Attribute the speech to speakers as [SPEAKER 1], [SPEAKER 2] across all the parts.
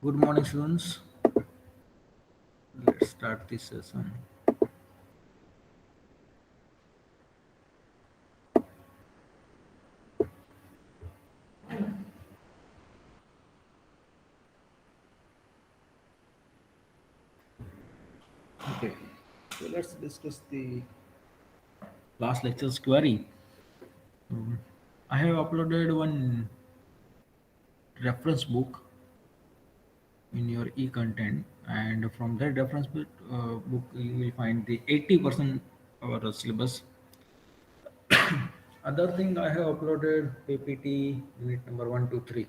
[SPEAKER 1] Good morning, students. Let's start this session. Okay, so let's discuss the last lecture's query. I have uploaded one reference book in your e-content, and from that reference book you will find the 80% of our syllabus. Other thing, I have uploaded PPT unit number 1, 2, 3,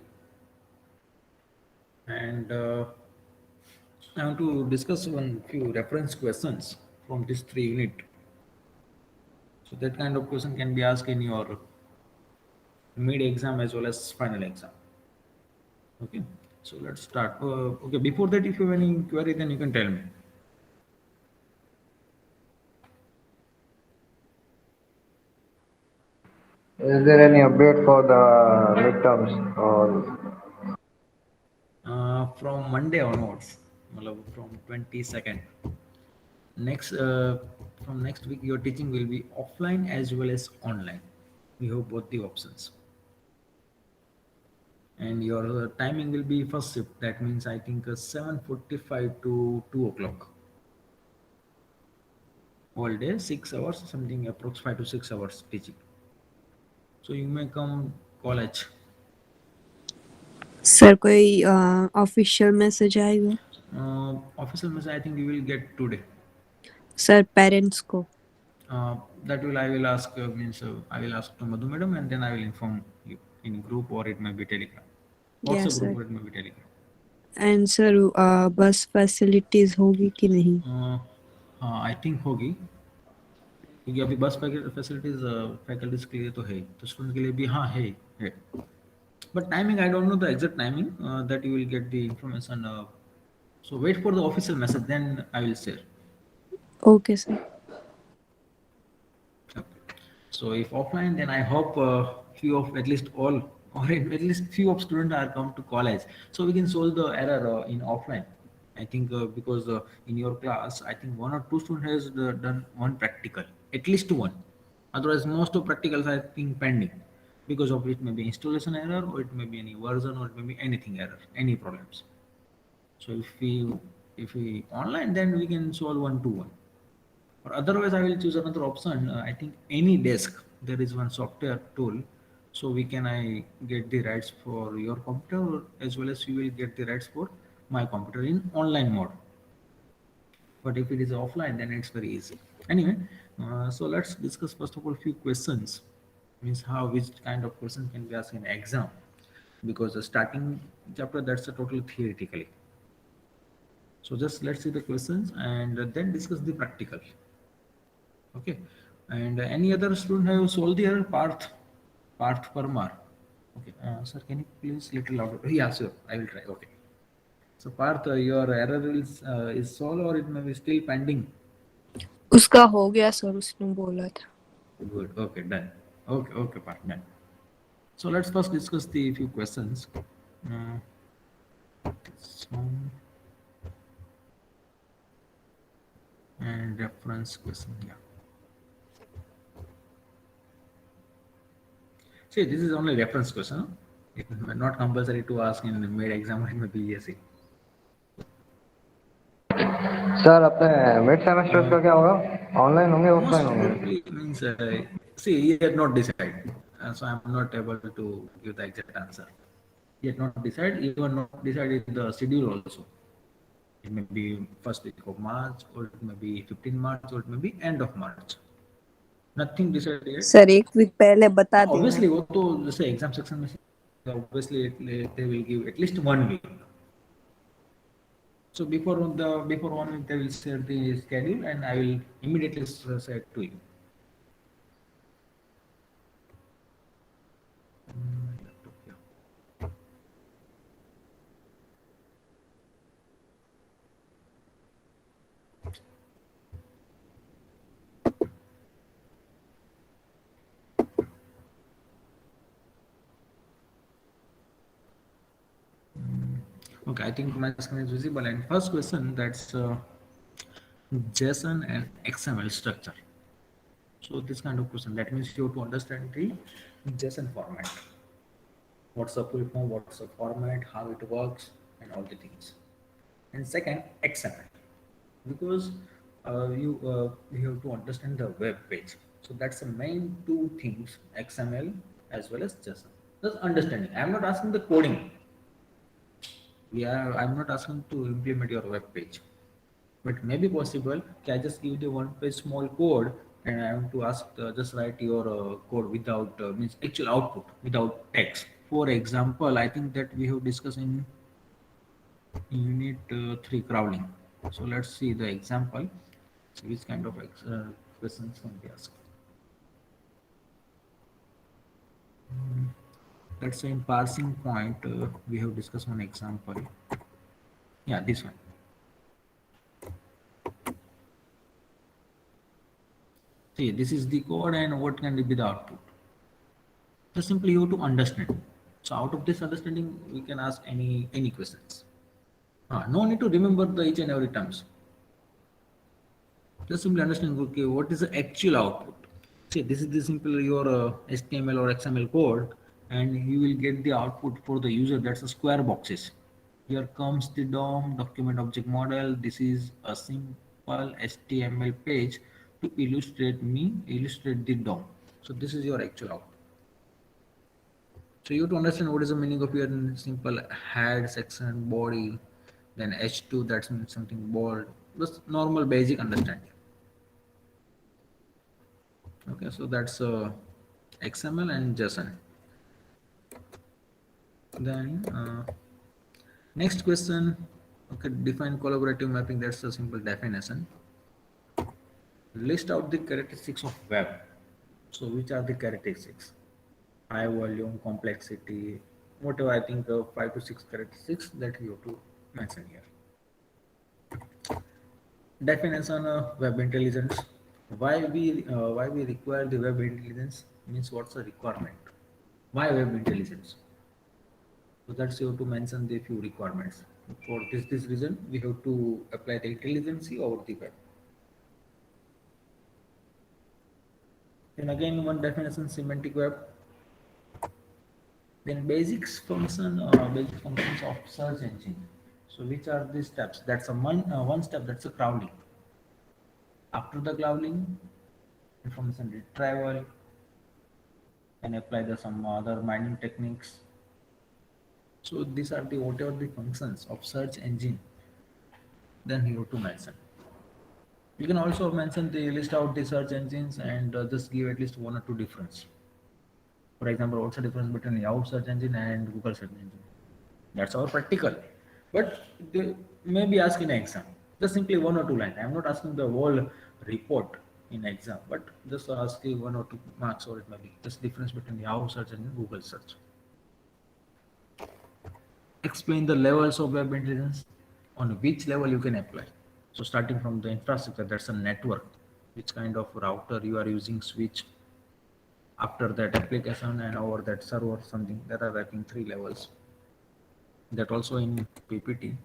[SPEAKER 1] and I want to discuss one few reference questions from this three unit. So that kind of question can be asked in your mid exam as well as final exam. Okay, so let's start. Okay, before that, if you have any query, then you can tell me.
[SPEAKER 2] Is there any update for the midterms or
[SPEAKER 1] From Monday onwards, matlab from 22nd. Next, from next week, your teaching will be offline as well as online. We have both the options. And your timing will be first shift. That means I think 7:45 to 2 o'clock. All day, 6 hours, something approx 5 to 6 hours teaching. So you may come college.
[SPEAKER 3] Sir कोई official message आएगा
[SPEAKER 1] Official message I think you will get today.
[SPEAKER 3] Sir parents को
[SPEAKER 1] That will I will ask means I will ask to Madhu madam and then I will inform you in group or it may be Telegram.
[SPEAKER 3] Yes
[SPEAKER 1] WhatsApp group
[SPEAKER 3] sir
[SPEAKER 1] or it may be Telegram.
[SPEAKER 3] And sir बस facilities होगी कि नहीं
[SPEAKER 1] हाँ I think होगी क्योंकि अभी बस facilities faculties के लिए तो है तो स्टूडेंट के लिए भी हाँ है but timing I don't know the exact timing that you will get the information so wait for the official message then I will share.
[SPEAKER 3] Okay sir
[SPEAKER 1] Okay. So if offline, then I hope few of at least all or at least few of students are come to college, so we can solve the error in offline. I think because in your class, I think one or two students has done one practical, at least one. Otherwise, most of practicals I think pending because of it may be installation error or it may be any version or it may be anything error, any problems. So if we online, then we can solve one to one. Or otherwise, I will choose another option. I think any desk there is one software tool, so we can I get the rights for your computer as well as you will get the rights for my computer in online mode. But if it is offline, then it's very easy. Anyway, so let's discuss first of all few questions. Means how which kind of question can be asked in exam, because the starting chapter that's a total theoretically. So just let's see the questions and then discuss the practical. Okay. And any other student have solved their Parth Parmar? Okay. Sir, can you please little louder? Yeah, sure. I will try. Okay. So Parth, your error is solved or it may be still pending?
[SPEAKER 3] उसका हो गया sir उसने बोला था
[SPEAKER 1] Good. Okay, done. Okay, Parth, done. So let's first discuss the few questions. Uh, so, and reference question. Yeah. See, this is only reference question. Huh? It may not compulsory to ask in the mid exam or it may be ESE.
[SPEAKER 2] Sir अपने mid semesters का क्या होगा? Online होंगे
[SPEAKER 1] Most
[SPEAKER 2] offline होंगे?
[SPEAKER 1] probably means see yet not decided, so I'm not able to give the exact answer. Yet not decide, even not decided the schedule also. It may be first week of March, or it may be 15 March, or it may be end of March. Nothing decided yet.
[SPEAKER 3] Sir एक week पहले बता देना
[SPEAKER 1] Obviously, वो तो जैसे exam section में obviously they will give at least 1 week. So before 1 week they will share the schedule, and I will immediately share to you. Okay, I think my screen is visible. And first question, that's JSON and XML structure. So this kind of question, that means you have to understand the JSON format. What's the full form, what's the format, how it works, and all the things. And second, XML, because you have to understand the web page. So that's the main two things, XML as well as JSON. Just understanding. I'm not asking the coding. I'm not asking to implement your web page, but maybe possible. Can I just give the one page small code and I want to ask just write your code without means actual output without text. For example, I think that we have discussed in unit 3 crawling. So let's see the example. So which kind of questions can be asked? Let's say in parsing point, we have discussed one example. Yeah, this one. See, this is the code and what can be the output. Just simply you have to understand. So out of this understanding, we can ask any questions. No need to remember the each and every terms. Just simply understand, okay, what is the actual output. See, this is the simple your HTML or XML code, and you will get the output for the user. That's a square boxes. Here comes the DOM document object model. This is a simple HTML page to illustrate the DOM. So this is your actual output. So you have to understand what is the meaning of your simple head section body, then H2, that's means something bold. Just normal basic understanding. Okay, so that's XML and JSON. Then next question, okay, define collaborative mapping. That's a simple definition. List out the characteristics of web. So which are the characteristics? High volume, complexity, whatever. I think 5 to 6 characteristics that you have to mention here. Definition of web intelligence. Why we require the web intelligence means what's the requirement? Why web intelligence? So that's you have to mention the few requirements. For this reason, we have to apply the intelligence over the web. Then again, one definition: semantic web. Then basic functions of search engine. So which are the steps? That's a one step. That's a crawling. After the crawling, information retrieval, and apply some other mining techniques. So these are the whatever the functions of search engine. Then you have to mention. You can also mention the list out the search engines and just give at least one or two difference. For example, what's the difference between Yahoo search engine and Google search engine? That's our practical. But they may be asked in exam. Just simply one or two lines. I'm not asking the whole report in exam, but just asking one or two marks, or it may be just difference between Yahoo search and Google search. Explain the levels of web intelligence, on which level you can apply. So starting from the infrastructure, that's a network, which kind of router you are using, switch, after that application, and over that server, something that are wrapping 3 levels. That also in PPT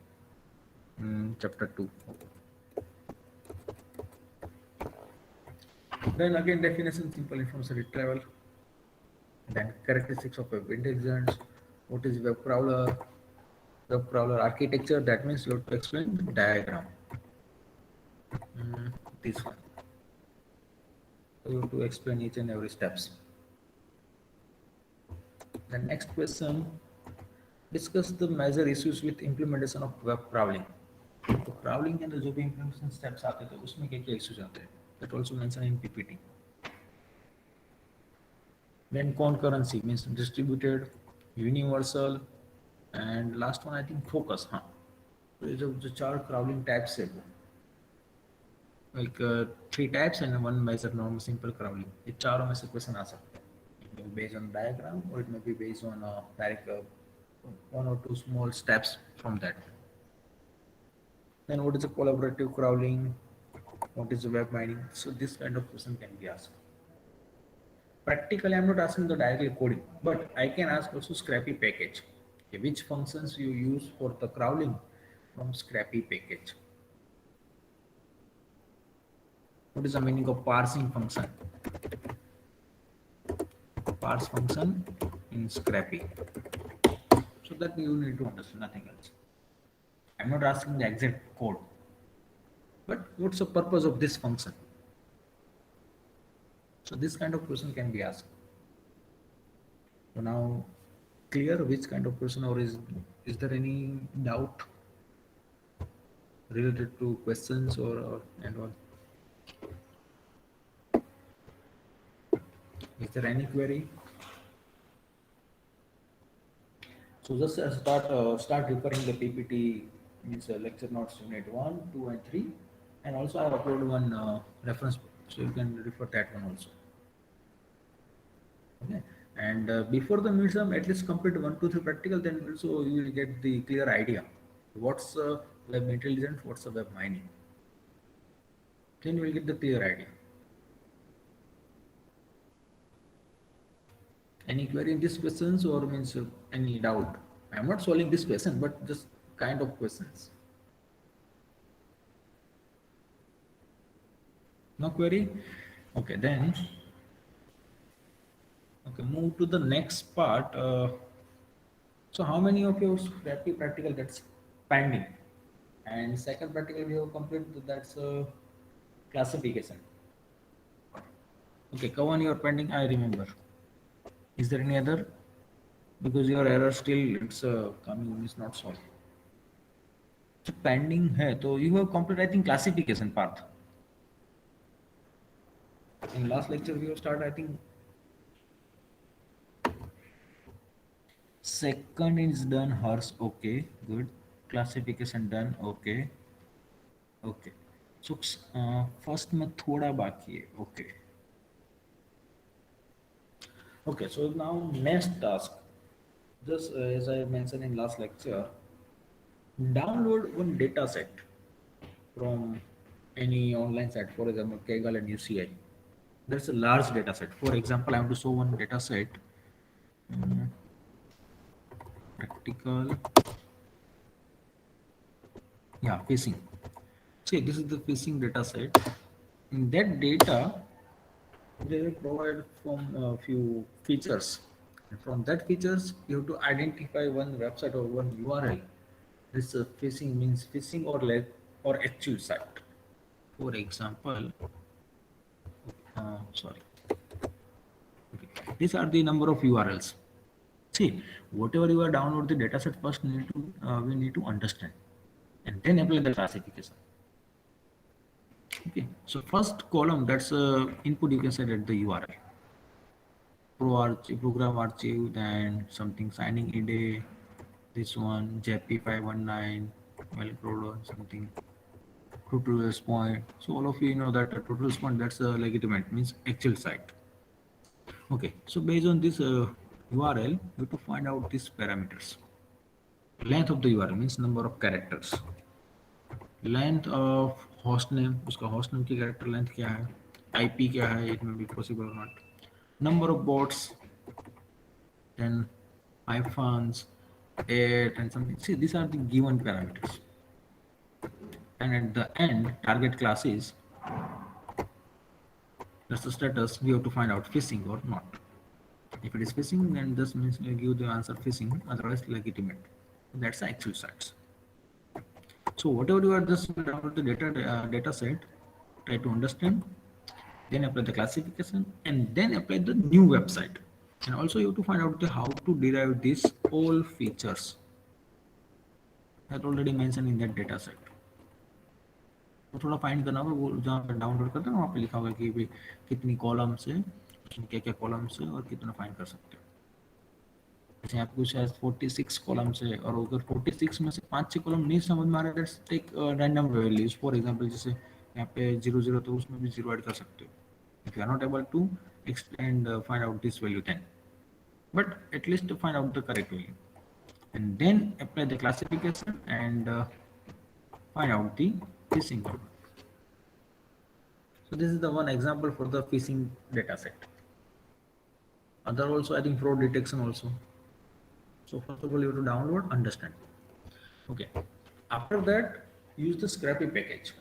[SPEAKER 1] chapter 2. Then again, definition: simple information retrieval. Then characteristics of web intelligence. What is web crawler? Web crawler architecture. That means you have to explain the diagram. This one. So you have to explain each and every steps. The next question: discuss the major issues with implementation of web crawling. तो crawling के अंदर जो भी implementation steps आते थे उसमें क्या क्या issues आते हैं? That also mentioned in PPT. Then concurrency means distributed, universal, and last one I think focus. हाँ, तो ये जो 4 crawling types है वो, like 3 types and one major normal simple crawling. ये चारों में से question आ सकते हैं. It may be based on diagram or it may be based on direct one or two small steps from that. Then what is a collaborative crawling? What is the web mining? So this kind of question can be asked. Practically, I'm not asking the directly coding, but I can ask also Scrappy package. Okay, which functions you use for the crawling from Scrappy package? What is the meaning of parsing function? Parse function in Scrappy. So that you need to understand, nothing else. I'm not asking the exact code, but what's the purpose of this function? So this kind of question can be asked. So now, clear which kind of question, or is there any doubt related to questions or and all? Is there any query? So just start referring the PPT, means lecture notes unit 1, 2 and 3, and also I have uploaded one reference book, so you can refer that one also. Okay, and before the midterm, at least complete 1, 2, 3 practical, then also you will get the clear idea. What's web intelligence, what's the web mining? Then you will get the clear idea. Any query in these questions, or means any doubt? I am not solving this question, but just kind of questions. No query? Okay, then, okay, move to the next part. So how many of your Scrappy practical that's pending? And second practical we have completed, that's classification. Okay, Kawan, you are pending, I remember. Is there any other? Because your error still it's coming, is not solved. So pending hai, so you have completed, I think, classification part. In last lecture we have started, I think, second is done, hers, okay, good. Classification done, okay. Okay. So first में थोड़ा बाकी है, okay. Okay, so now next task. Just as I mentioned in last lecture, download one data set from any online site, for example, Kaggle and UCI. That's a large data set. For example, I want to show one data set. Practical. Yeah, phishing. See, this is the phishing data set. In that data, they will provide from a few features. And from that features, you have to identify one website or one URL. This phishing means phishing or actual site. For example, sorry. Okay. These are the number of URLs. See, whatever you are download the dataset first we need to understand, and then apply the classification. Okay. So first column, that's input, you can set at the URL. Program archive, then something signing IDE, this one JP 519, well, something total response. So all of you know that total response, that's a legitimate, means actual site. Okay, so based on this URL, you have to find out these parameters. Length of the URL means number of characters. Length of host name, उसका host name की character length क्या है, IP क्या है, it may be possible or not. Number of bots, then hyphens, 8 and something. See, these are the given parameters. And at the end, target class is, that's the status, we have to find out phishing or not. If it is phishing, then this means you give the answer phishing, otherwise legitimate. That's the actual sites. So whatever you are just download the data set, try to understand, then apply the classification, and then apply the new website. And also you have to find out how to derive these all features that already mentioned in that data set. तो थोड़ा find करना होगा, वो जहाँ पे download करते हैं वहाँ पे लिखा होगा कि भाई कितनी कॉलम्स है, क्या क्या कॉलम्स है और कितना फाइंड कर सकते हो. जैसे यहाँ पे कुछ है 46 कॉलम्स है, और अगर 46 में से 5-6 कॉलम नहीं समझ में आ रहा है, let's take random values. For example जैसे यहाँ पे 00 तो उसमें भी 0 ऐड कर सकते हो. If you are not able to extend find out this value, then but at least to find out the correct value, and then apply the classification and find out the phishing code. So this is the one example for the phishing data set. Other also, I think, fraud detection also. So first of all, you have to download, understand. Okay. After that, use the Scrappy package.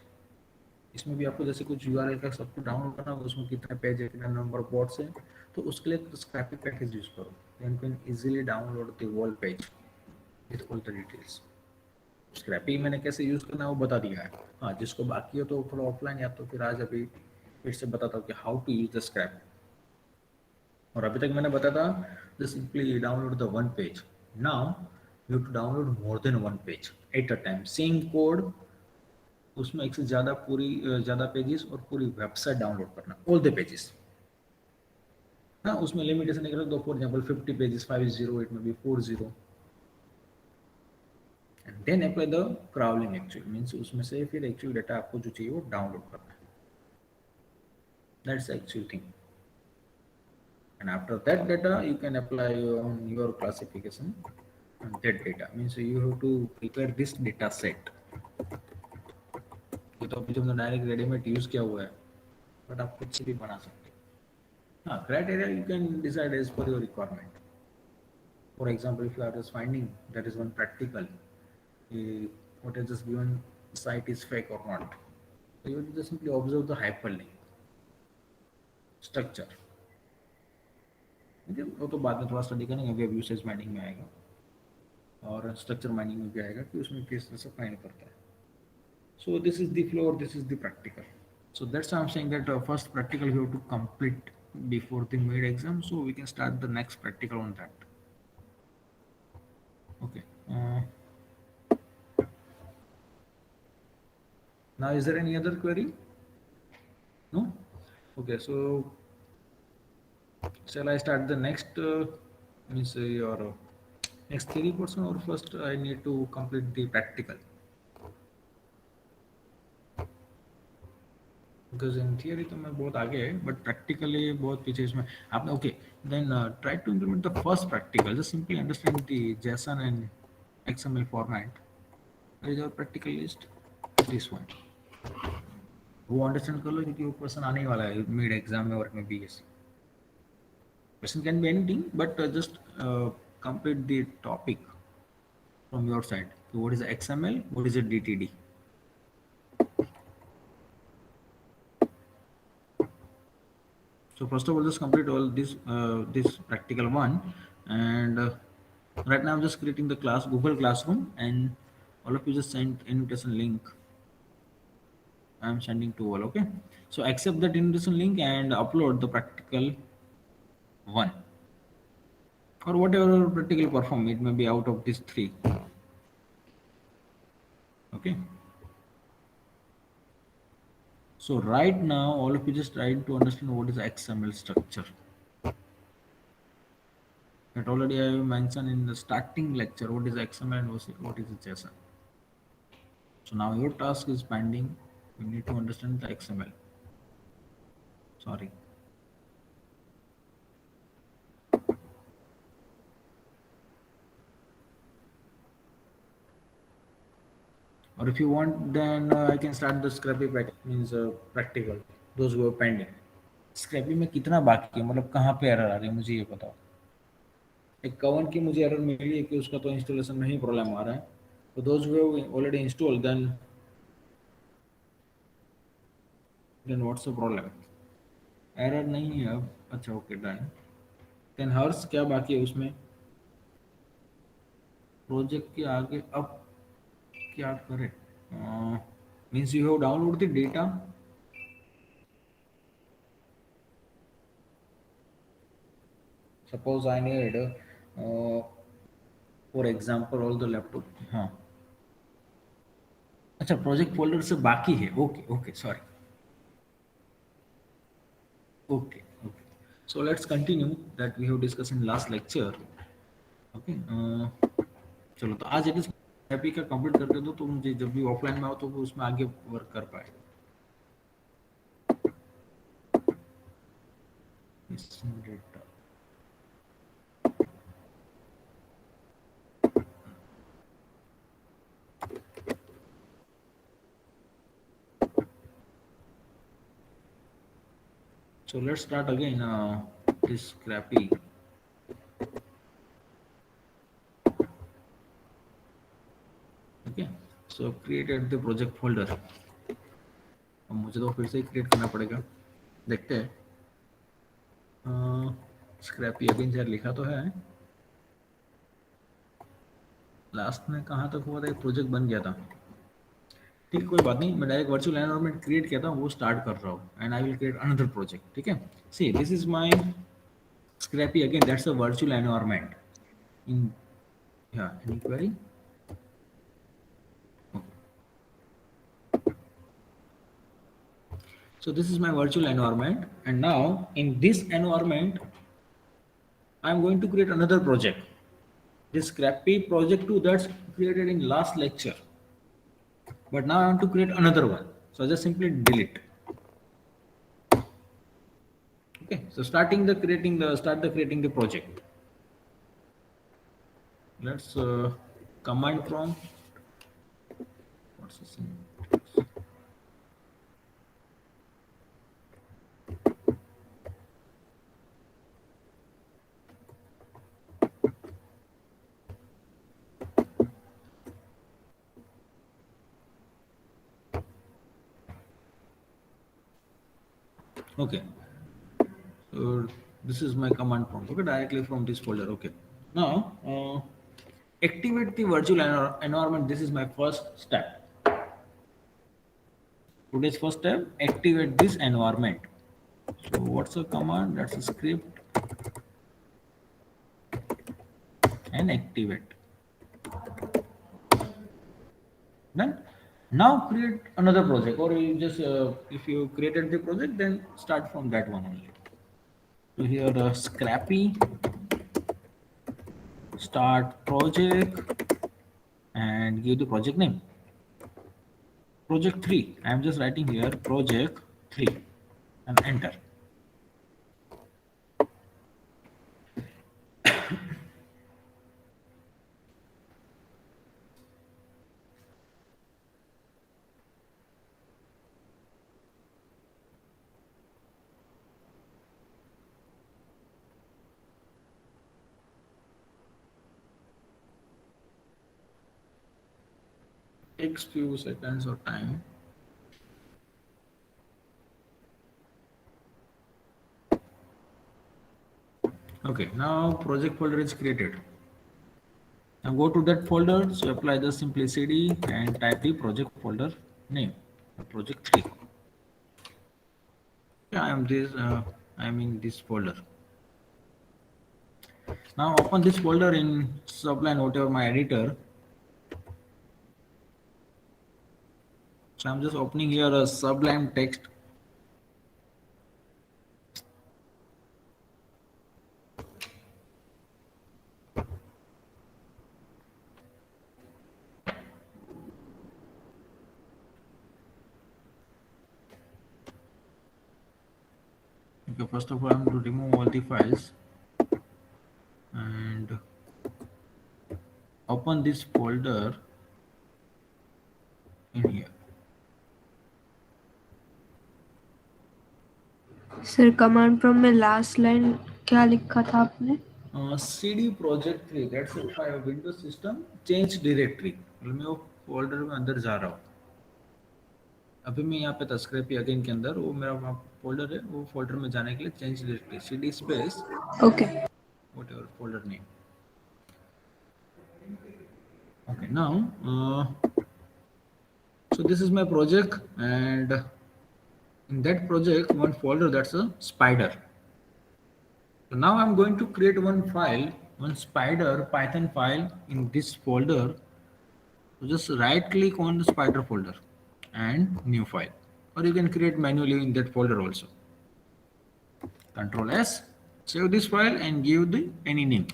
[SPEAKER 1] इसमें भी आपको जैसे कुछ URL का सब कुछ download करना होगा, उसमें कितने पेज है, कितना नंबर पोर्ट्स है, तो उसके लिए स्क्रैपी पैकेज यूज करो. Then can easily download the whole page with all the details. Scrapy मैंने कैसे यूज करना है वो बता दिया है. हाँ, जिसको बाकी हो तो थोड़ा ऑफलाइन या तो फिर आज अभी फिर से बताता हूँ कि how to use the scrap. और अभी तक मैंने बताया था just simply download the one page. Now you have to download more than one page at a time. Same code, उसमें एक से ज़्यादा ज़्यादा पेजेस और पूरी वेबसाइट डाउनलोड करना, ऑल द पेजेस. हाँ, उसमें लिमिटेशन एक रख दो, for example 50 pages, 50, it may be 40. And then apply the crawling. Actually means उसमें से फिर एक्चुअल डेटा आपको जो चाहिए वो डाउनलोड करना है. That's actual thing. And after that data you can apply on your classification on that data. Means you have to prepare this data set. ये तो अभी तुमने डायरेक्ट रेडीमेड यूज किया हुआ है, बट आप खुद से भी बना सकते हो. हाँ, criteria you can decide as per your requirement. For example if you are just finding that is one practical what is just given site is fake or not, so you just simply observe the hyperlink structure. वो तो बाद में थोड़ा study करेंगे, web usage mining में आएगा और structure mining में भी आएगा कि उसमें किस तरह से फाइंड करता है. So this is the flow और this is the practical. So that's I am saying that first practical we have to complete before the mid exam, so we can start the next practical on that. Okay. Now is there any other query? No? Okay, so shall I start the next means your next theory portion, or first I need to complete the practical? Because in theory तो मैं बहुत आगे है, but practically बहुत पीछे इसमें आपने. Okay, then try to implement the first practical. Just simply understand the JSON and XML format. Where is our practical list? This one. वो अंडरस्टैंड कर लो क्योंकि वो क्वेश्चन आने ही वाला है मिड एग्जाम में और में BSc. Question can be anything, but just complete the topic from your side. So what is the XML? What is the DTD? So first of all, just complete all this practical one, and right now I'm just creating the class Google Classroom, and all of you just send invitation link. I'm sending to all. Okay, so accept that invitation link and upload the practical one, or whatever practical perform. It may be out of these three. Okay. So right now, all of you just trying to understand what is XML structure. That already I have mentioned in the starting lecture what is XML and what is JSON. So now your task is pending. You need to understand the XML. Sorry. Or if you want, then I can start the Scrappy package, means practical. Those who are pending. Scrappy में कितना बाकी है, मतलब कहाँ पे error आ रही है मुझे ये बताओ. एक कवन की मुझे एरर मिली है कि उसका तो इंस्टॉलेशन में ही प्रॉब्लम आ रहा है. So those who have already installed, then what's the problem? Error नहीं है अब. अच्छा, ओके, डन. देन हर्ष क्या बाकी है उसमें प्रोजेक्ट के आगे. अब क्या करें? Means you have download the data. Suppose I need for example all the laptop. हाँ, अच्छा, प्रोजेक्ट फोल्डर से बाकी है. Okay okay, sorry. Okay okay, so let's continue that we have discussed in last lecture. Okay, चलो तो आज it happy का complete करते दो, तो मुझे जब भी ऑफलाइन में आओ तो वो उसमें आगे वर्क कर पाए. Data so let's start again this Scrappy. Okay, so created the project folder. अब मुझे तो फिर से क्रिएट करना पड़ेगा, देखते हैं। स्क्रैपी अगेन यार लिखा तो है, लास्ट में कहाँ तक हुआ था, एक प्रोजेक्ट बन गया था। ठीक, कोई बात नहीं, मैं डायरेक्ट वर्चुअल एनवायरनमेंट क्रिएट किया था, वो स्टार्ट कर रहा हूँ and I will create another project. ठीक है, see this is my Scrapy again, that's a virtual environment in any query? Okay. So this is my virtual environment, and now in this environment I'm going to create another project, this scrappy project 2 that's created in last lecture, but now I want to create another one, so I just simply delete. Okay, so start the creating the project. Let's command prompt. What's this thing? Okay, so this is my command prompt. Okay, directly from this folder. Okay, now activate the virtual environment. This is my first step. Today's first step, activate this environment. So what's the command? That's a script and activate. Then now create another project, or you just if you created the project, then start from that one only. So here scrappy start project and give the project name. Project 3. I am just writing here project 3 and enter. Takes few seconds of time. Okay, now project folder is created. Now go to that folder, so apply the simply cd and type the project folder name, project 3. Yeah, I am in this folder. Now open this folder in Sublime, whatever my editor. So I'm just opening here a Sublime text. Okay, first of all, I'm going to remove all the files and open this folder in here.
[SPEAKER 3] Sir command prompt में last line क्या लिखा था आपने?
[SPEAKER 1] CD project 3, that's it for Windows system, change directory. मतलब मैं वो folder में अंदर जा रहा हूँ. अभी मैं यहाँ पे था स्क्रैपी अगेन के अंदर, वो मेरा फोल्डर है, वो फोल्डर में जाने के लिए change directory cd space
[SPEAKER 3] okay
[SPEAKER 1] whatever folder name. Okay, now so this is my project, and in that project one folder, that's a spider. So now I'm going to create one file, one spider Python file in this folder. So just right click on the spider folder and new file, or you can create manually in that folder also. Control S, save this file and give the any name.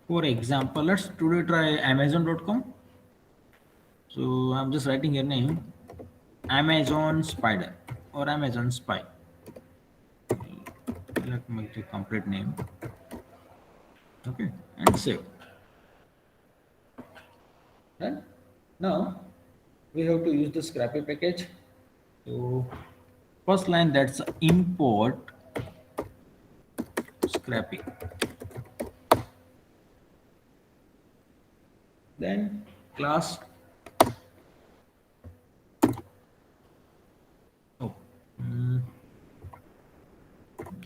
[SPEAKER 1] For example, let's today try amazon.com. So I'm just writing your name, Amazon Spider or Amazon Spy. Let me make the complete name. Okay, and save. Done. Now we have to use the Scrappy package. So first line, that's import Scrappy. Then class. Oh, mm,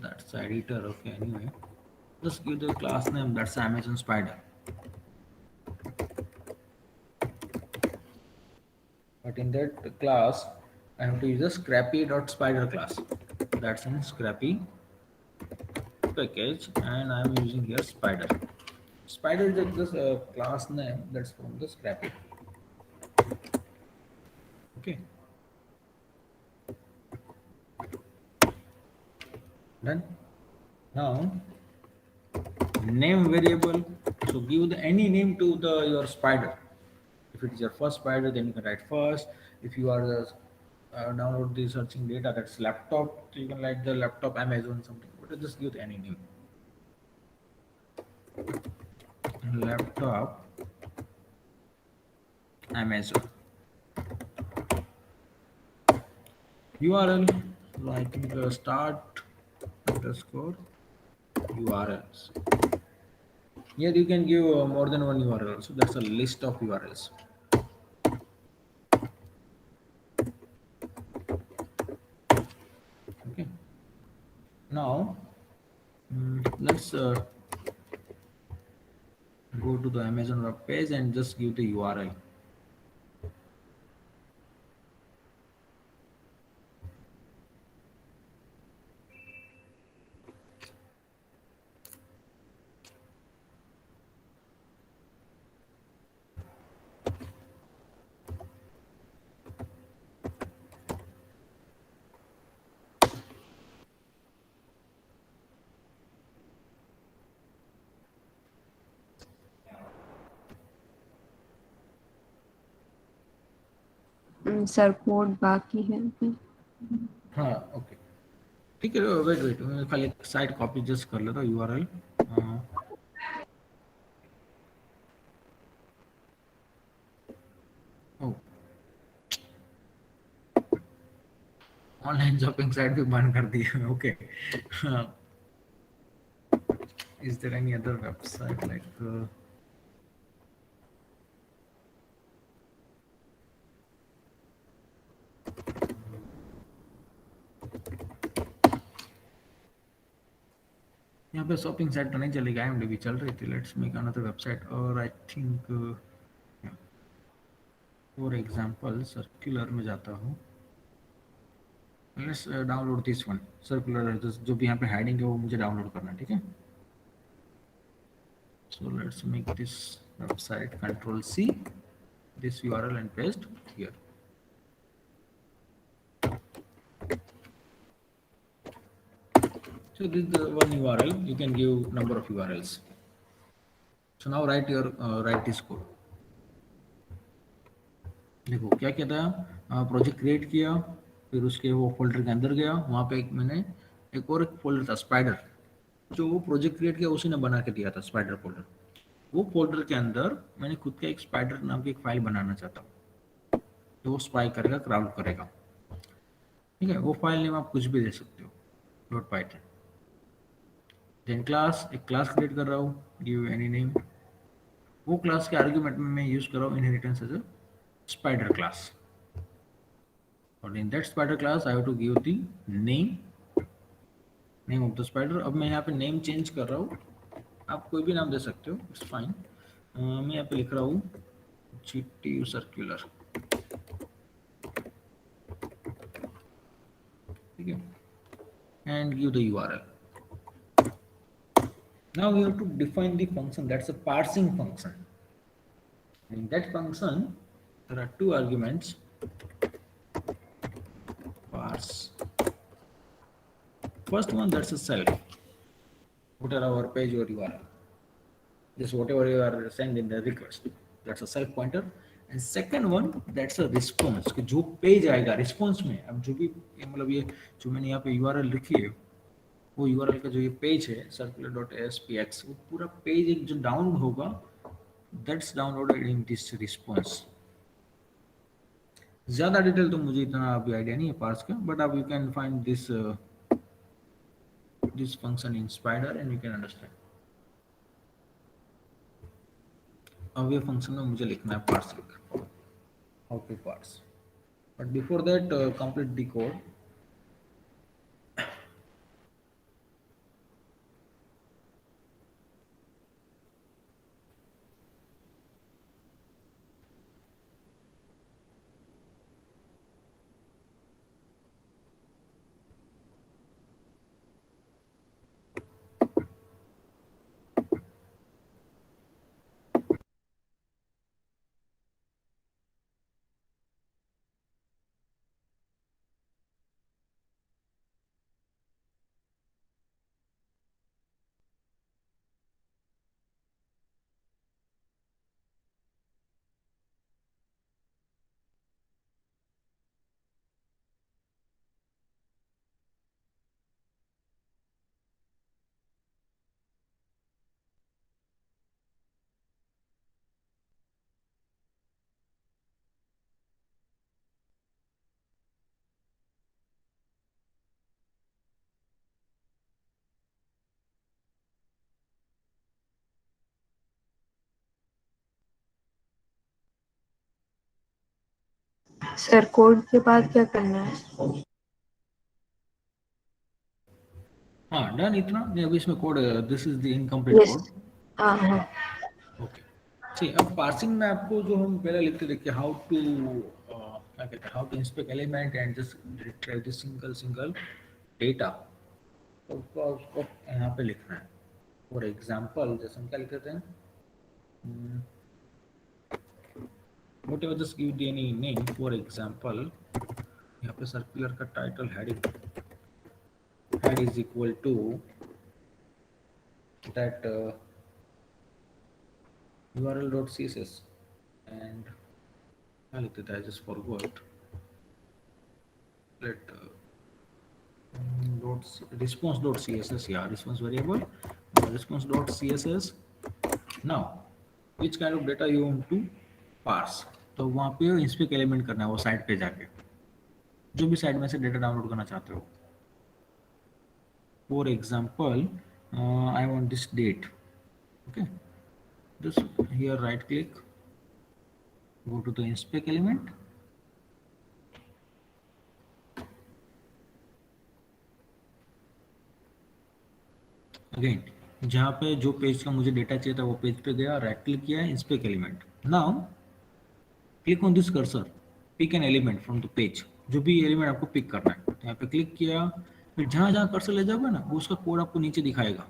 [SPEAKER 1] that's editor. Okay, anyway, just give the class name. That's Amazon Spider. But in that class, I have to use a scrappy.spider class. That's in Scrappy package, and I'm using here Spider. Spider is just a class name that's from the Scrappy. Okay, done. Now name variable. So give any name to the your spider. If it is your first spider, then you can write first. If you are download the searching data, that's laptop. So you can write the laptop Amazon something. But just give any name. Laptop Amazon. URL. So I think start underscore URLs. Here you can give more than one URL. So that's a list of URLs. Okay. Now let's go to the Amazon web page and just give the URL.
[SPEAKER 3] Sir code बाकी है अभी।
[SPEAKER 1] हाँ okay ठीक है wait wait मैं खाली एक site copy just कर लेता हूँ यूआरएल ऑनलाइन शॉपिंग साइट भी बंद कर दी है okay is there any other website like यहाँ पे शॉपिंग साइट तो नहीं चलेगी IMDb चल रही थी लेट्स मेक अनदर वेबसाइट और I think for example circular में जाता हूँ let's download this one circular जो भी यहाँ पे हेडिंग है वो मुझे डाउनलोड करना है ठीक है so let's make this website control C this URL and paste here so this is the one URL you can give number of URLs so now write this code देखो क्या कहता है प्रोजेक्ट क्रिएट किया फिर उसके वो folder के अंदर गया वहाँ पे मैंने एक और फोल्डर था स्पाइडर जो वो प्रोजेक्ट क्रिएट किया उसी ने बना के दिया था स्पाइडर फोल्डर वो फोल्डर के अंदर मैंने खुद का एक स्पाइडर नाम की एक फाइल बनाना चाहता हूँ जो वो स्पाई करेगा क्राउड करेगा ठीक है वो फाइल नेम आप कुछ भी दे सकते हो .python देन क्लास एक क्लास क्रिएट कर रहा हूँ गिव एनी नेम वो क्लास के आर्ग्यूमेंट में मैं यूज कर रहा हूँ inheritance as a spider class और in that spider class I have to give the name of the spider अब मैं यहाँ पे नेम चेंज कर रहा हूँ आप कोई भी नाम दे सकते हो इट्स फाइन मैं यहाँ पे लिख रहा हूँ GTU सर्कुलर ठीक है and give the URL now we have to define the function that's a parsing function in that function there are two arguments parse first one that's a self whatever our page or URL just whatever you are sending in the request that's a self pointer and second one that's a response कि जो page आएगा response में अब जो भी मतलब ये जो मैंने यहाँ पे URL लिखी है वो URL का जो ये पेज है circular.aspx वो पूरा पेज एक जो डाउनलोड होगा that's downloaded in this response ज्यादा डिटेल तो मुझे इतना अभी आइडिया नहीं है पार्स का बट अब you can find this function in spider and you can understand away function में मुझे लिखना है parsing, how to parse, but before that complete the code.
[SPEAKER 4] Sir code के बाद क्या करना है?
[SPEAKER 1] हाँ डन इतना. अभी इसमें code, this is the incomplete
[SPEAKER 4] yes.
[SPEAKER 1] Code.
[SPEAKER 4] हाँ हाँ।
[SPEAKER 1] ओके. सी अब पार्सिंग में आपको जो हम पहले लिखते थे कि हाउ टू, क्या कहते हैं, how to inspect element and just retrieve the single single data, तो उसको यहाँ पे लिखना है. फॉर एग्जाम्पल जैसे हम क्या लिखते थे, whatever just give any name. For example यहाँ पे सर्कुलर का title head is equal to that url.css and क्या लिखते थे, I just forgot. Let response.css, yeah, response variable, response.css. Now which kind of data you want to parse, तो वहाँ पे inspect element करना है, वो साइट पे जाके जो भी साइट में से डेटा डाउनलोड करना चाहते हो. For example I want this date. Okay, just here right click, go to the inspect element. Again जहाँ पे जो पेज का मुझे डेटा चाहिए था वो पेज पे गया, राइट क्लिक किया, inspect element. Now click on this cursor, pick an element from the page. जो भी एलिमेंट आपको पिक करना है, तो यहाँ पे क्लिक किया, फिर जहाँ जहाँ कर्सर ले जाओगे ना, वो उसका कोड आपको नीचे दिखाएगा.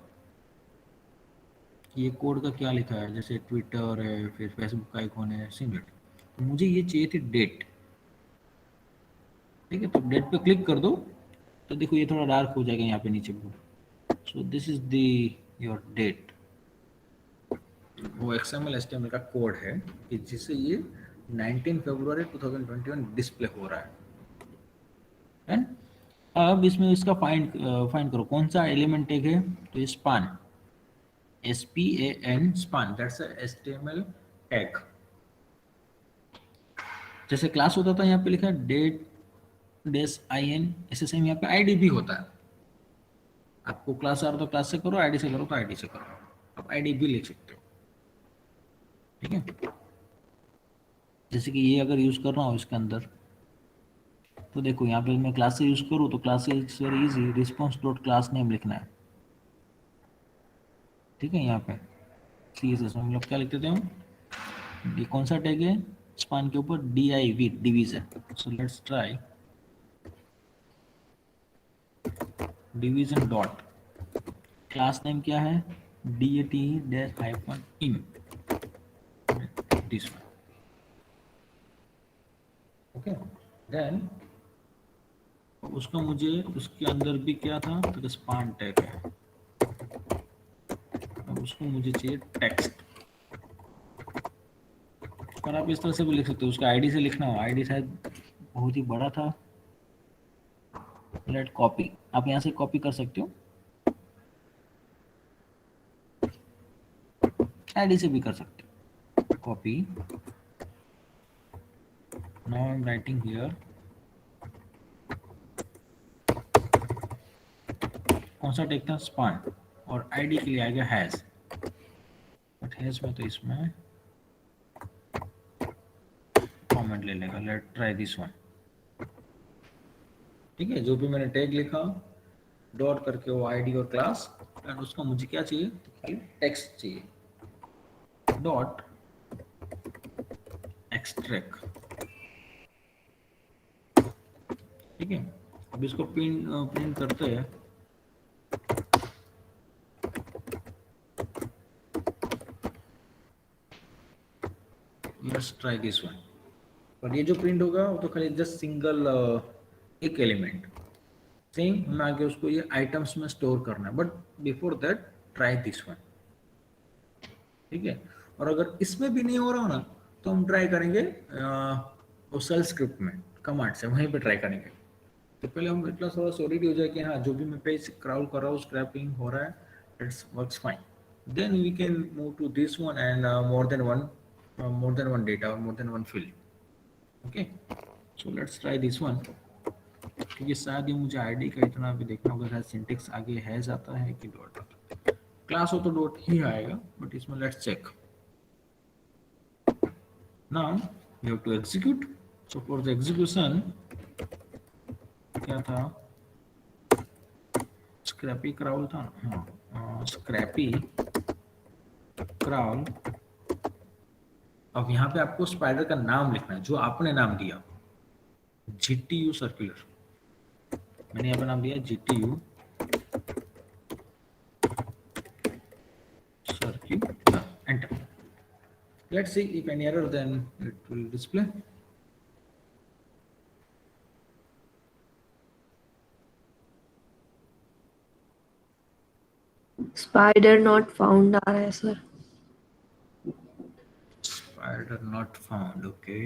[SPEAKER 1] ये कोड का क्या लिखा है, जैसे ट्विटर है, फिर फेसबुक का आइकॉन है, सिमिलर. तो मुझे ये चाहिए थी डेट. ठीक है, तो डेट पे क्लिक कर दो, तो देखो ये थोड़ा डार्क हो जाएगा यहाँ पे नीचे. So this is the your date. वो XML HTML का कोड है कि जिससे ये 19 फरवरी 2021 डिस्प्ले हो रहा है. एंड अब इसमें इसका फाइंड करो कौन सा एलिमेंट टैग है, तो ये span, SPAN, span, that's a HTML tag. जैसे क्लास होता था, यहाँ पे लिखा है डेट डेस IN, ऐसे सेम यहाँ पे आईडी भी होता है. आपको क्लास आ रहा तो क्लास से करो, आईडी से करो तो आईडी से करो. आप आईडी भी लिख सकते हो. ठीक है, जैसे कि ये अगर यूज कर रहा हूँ इसके अंदर, तो देखो यहाँ पे मैं क्लास से यूज करूँ तो क्लास से it's very easy, response dot class name लिखना है. ठीक है, यहाँ पे CSS में हम लोग क्या लिखते थे, हम ये कौन सा टैग है स्पान के ऊपर, DIV, division. So let's try division dot class name क्या है, DAT-in, this one. Okay, then उसका मुझे उसके अंदर भी क्या था, तो स्पान टैग है. अब उसको मुझे चाहिए टेक्स्ट, और आप इस तरह से भी लिख सकते हो. उसका आईडी से लिखना हो, आईडी शायद बहुत ही बड़ा था. लेट कॉपी, आप यहाँ से कॉपी कर सकते हो, आईडी से भी कर सकते हो. Copy, now I am writing here, कौन सा टैग था, स्पान, और आईडी के लिए आएगा हैज. बट हैज में तो इसमें कमेंट ले लेगा। Late try this one. ठीक है, जो भी मैंने टैग लिखा डॉट करके वो आईडी और क्लास, एंड उसका मुझे क्या चाहिए, खाली टेक्स्ट चाहिए, डॉट एक्सट्रैक्ट। ठीक है, अब इसको प्रिंट करते हैं। Let's try this one. पर ये जो प्रिंट होगा वो तो खाली जस्ट सिंगल एक एलिमेंट, सेम हमें आगे उसको ये आइटम्स में स्टोर करना है, but before that try this one. ठीक है, और अगर इसमें भी नहीं हो रहा हो ना, तो हम ट्राई करेंगे वो सेल स्क्रिप्ट में कमांड से वहीं पे ट्राई करेंगे। तो पहले हम इतना थोड़ा सॉलिड हो जाए कि हाँ जो भी मैं पेज क्राउल कर रहा हूँ स्क्रैपिंग हो रहा है, it's works fine, then we can move to this one and more than one data और more than one field. Okay, so let's try this one. क्योंकि शायद ये मुझे आईडी का इतना भी देखना होगा, शायद सिंटेक्स आगे है जाता है कि डॉट, क्लास हो तो डॉट ही आएगा, बट इसमें let's check. Now we have to execute. So for the execution क्या था, स्क्रैपी क्राउल था, हाँ स्क्रैपी क्राउल। अब यहाँ पे आपको स्पाइडर का नाम लिखना है जो आपने नाम दिया, GTU सर्कुलर। मैंने यहाँ पे नाम दिया GTU circular, enter. Let's see if any error, then it will display.
[SPEAKER 4] Spider not found आ रहा है sir.
[SPEAKER 1] Spider not found. Okay.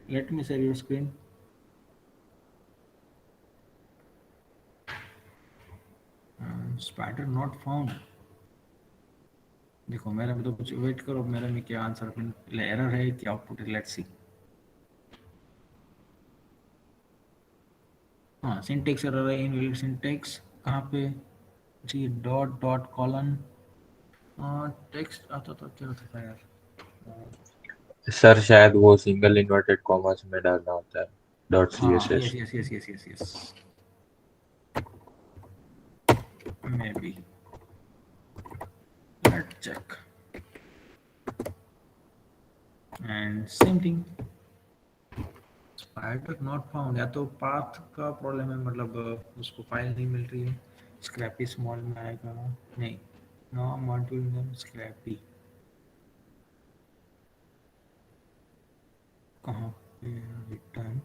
[SPEAKER 1] Let me share your screen. Spider not found. देखो मेरा में तो कुछ, वेट करो, मेरा में क्या आंसर एरर है कि आउटपुट है, लेट्स सी। हाँ सिंटेक्स एरर है, इनवैलिड सिंटेक्स। कहाँ पे जी, डॉट डॉट कॉलन टेक्स्ट आता था, क्या होता था यार,
[SPEAKER 5] सर शायद वो सिंगल इन्वर्टेड कॉमास में डालना होता है डॉट सी
[SPEAKER 1] हाँ
[SPEAKER 5] S
[SPEAKER 1] yes
[SPEAKER 5] S.
[SPEAKER 1] Yes yes yes yes yes, maybe, let check and same thing. Spider not found, या तो पाथ का प्रॉब्लम है, मतलब उसको फाइल नहीं मिल रही है। स्क्रैपी स्मॉल में आएगा, नहीं, नो मॉड्यूल नेम स्क्रैपी, कहाँ पे रिटर्न,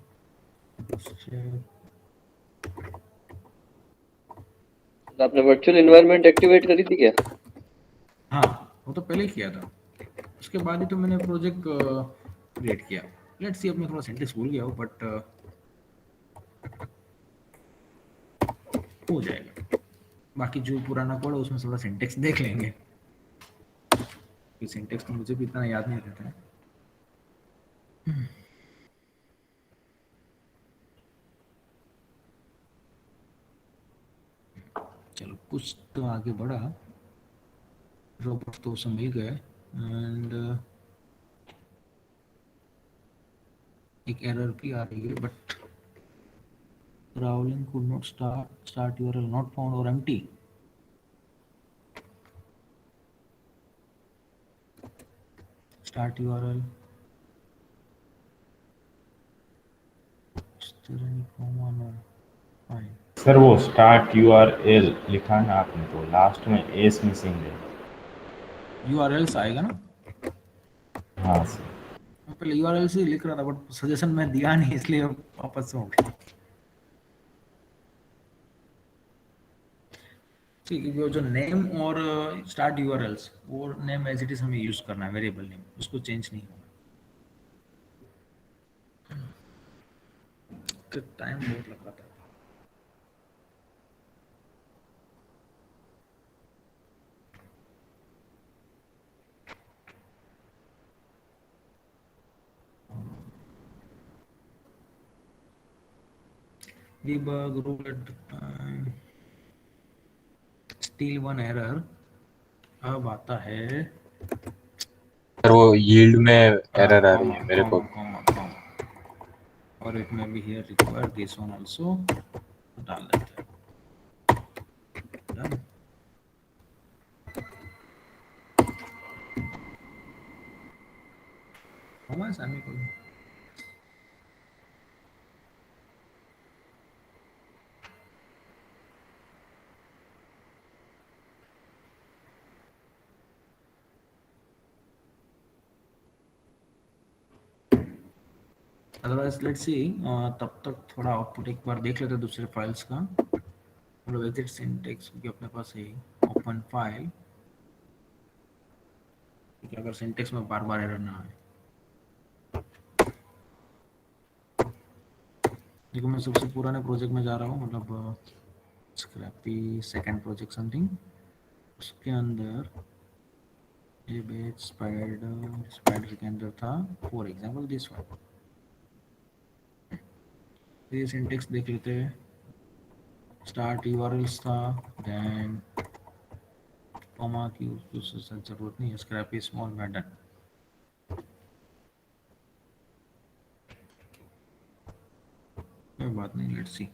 [SPEAKER 6] आपने वर्चुअल एनवायरनमेंट एक्टिवेट करी थी क्या?
[SPEAKER 1] हाँ वो तो पहले ही किया था, उसके बाद ही तो मैंने प्रोजेक्ट क्रिएट किया। लेट्स सी, अब मैं थोड़ा सेंटेंस भूल गया हूँ, बट हो जाएगा। बाकी जो पुराना कोड है उसमें थोड़ा सिंटेक्स देख लेंगे, सिंटेक्स तो मुझे भी इतना याद नहीं रहता है। चलो कुछ तो आगे बढ़ा, रोबोट तो उसे मिल गए, एंड एक एरर भी आ रही है, but crawling could not start URL not found or empty. Start URL, is there any comma? No, fine.
[SPEAKER 7] Sir वो स्टार्ट URL लिखा ना आपने, तो लास्ट में एस मिसिंग है।
[SPEAKER 1] URLs आएगा ना,
[SPEAKER 7] हाँ सर।
[SPEAKER 1] मैं पहले URL से ही लिख रहा था, बट सजेशन में दिया नहीं, इसलिए वापस से हो गया। ठीक है, वो जो नेम और स्टार्ट URLs, वो नेम एज इट इज हमें यूज करना है, वेरिएबल नेम, उसको चेंज नहीं होगा। टाइम बहुत लग रहा था। debug rule at time, still one error। अब आता है
[SPEAKER 5] सर वो यील्ड में एरर आ रही है मेरे को।
[SPEAKER 1] comma. Or it may be here required this one also. डाल देते हैं. Done. comma semicolon. Otherwise let's see तब तक थोड़ा आउटपुट एक बार देख लेते हैं दूसरे फाइल्स का. मतलब एग्जिट सिंटेक्स भी अपने पास है. Open file. क्योंकि अगर सिंटेक्स में बार बार एरर ना आए. देखो मैं सबसे पुराने प्रोजेक्ट में जा रहा हूँ. मतलब स्क्रैपी सेकंड प्रोजेक्ट समथिंग. उसके अंदर ये बेच स्पाइडर के अंदर था. For example this one. ये सिंटेक्स देख लेते हैं. स्टार्ट यूआरएल्स था. देन कॉमा की उसकी जरूरत नहीं है. स्क्रैपी स्मॉल मैडन. कोई बात नहीं. Let's see.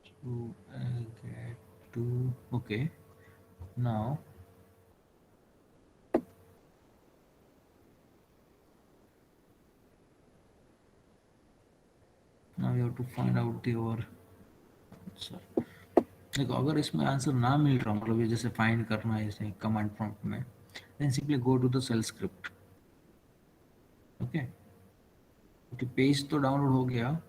[SPEAKER 1] So I get to okay. Now we have to find out your answer. देखो अगर इसमें आंसर ना मिल रहा, मतलब ये जैसे फाइंड करना है इसे कमांड प्रॉम्प्ट में, then simply go to the shell script. Okay. तो पेज तो डाउनलोड हो गया.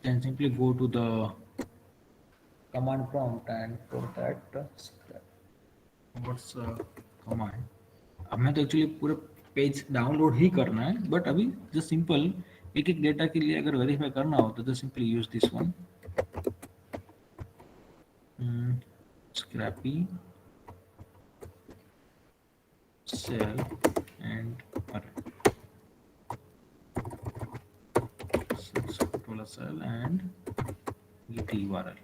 [SPEAKER 1] Then simply go to the command prompt and for that what's command. अब मैं तो एक्चुअली पूरे पेज डाउनलोड ही करना है, बट अभी जस्ट सिंपल एक एक डेटा के लिए अगर वेरीफाई करना हो तो simply use this one. Scrapy shell and controller cell and get URL.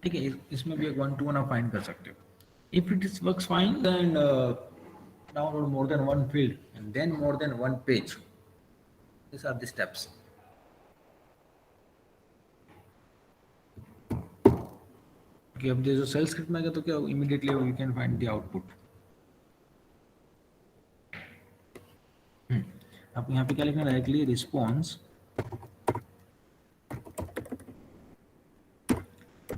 [SPEAKER 1] ठीक है. इसमें भी एक 1 to 1 आप फाइंड कर सकते हो. If it is works fine, then download more than one field and then more than one page. These are the steps. Okay, अब जो सेल स्क्रिप्ट में गया तो क्या immediately you can find the output. आप यहाँ पे क्या लिखना है? डायरेक्टली रिस्पॉन्स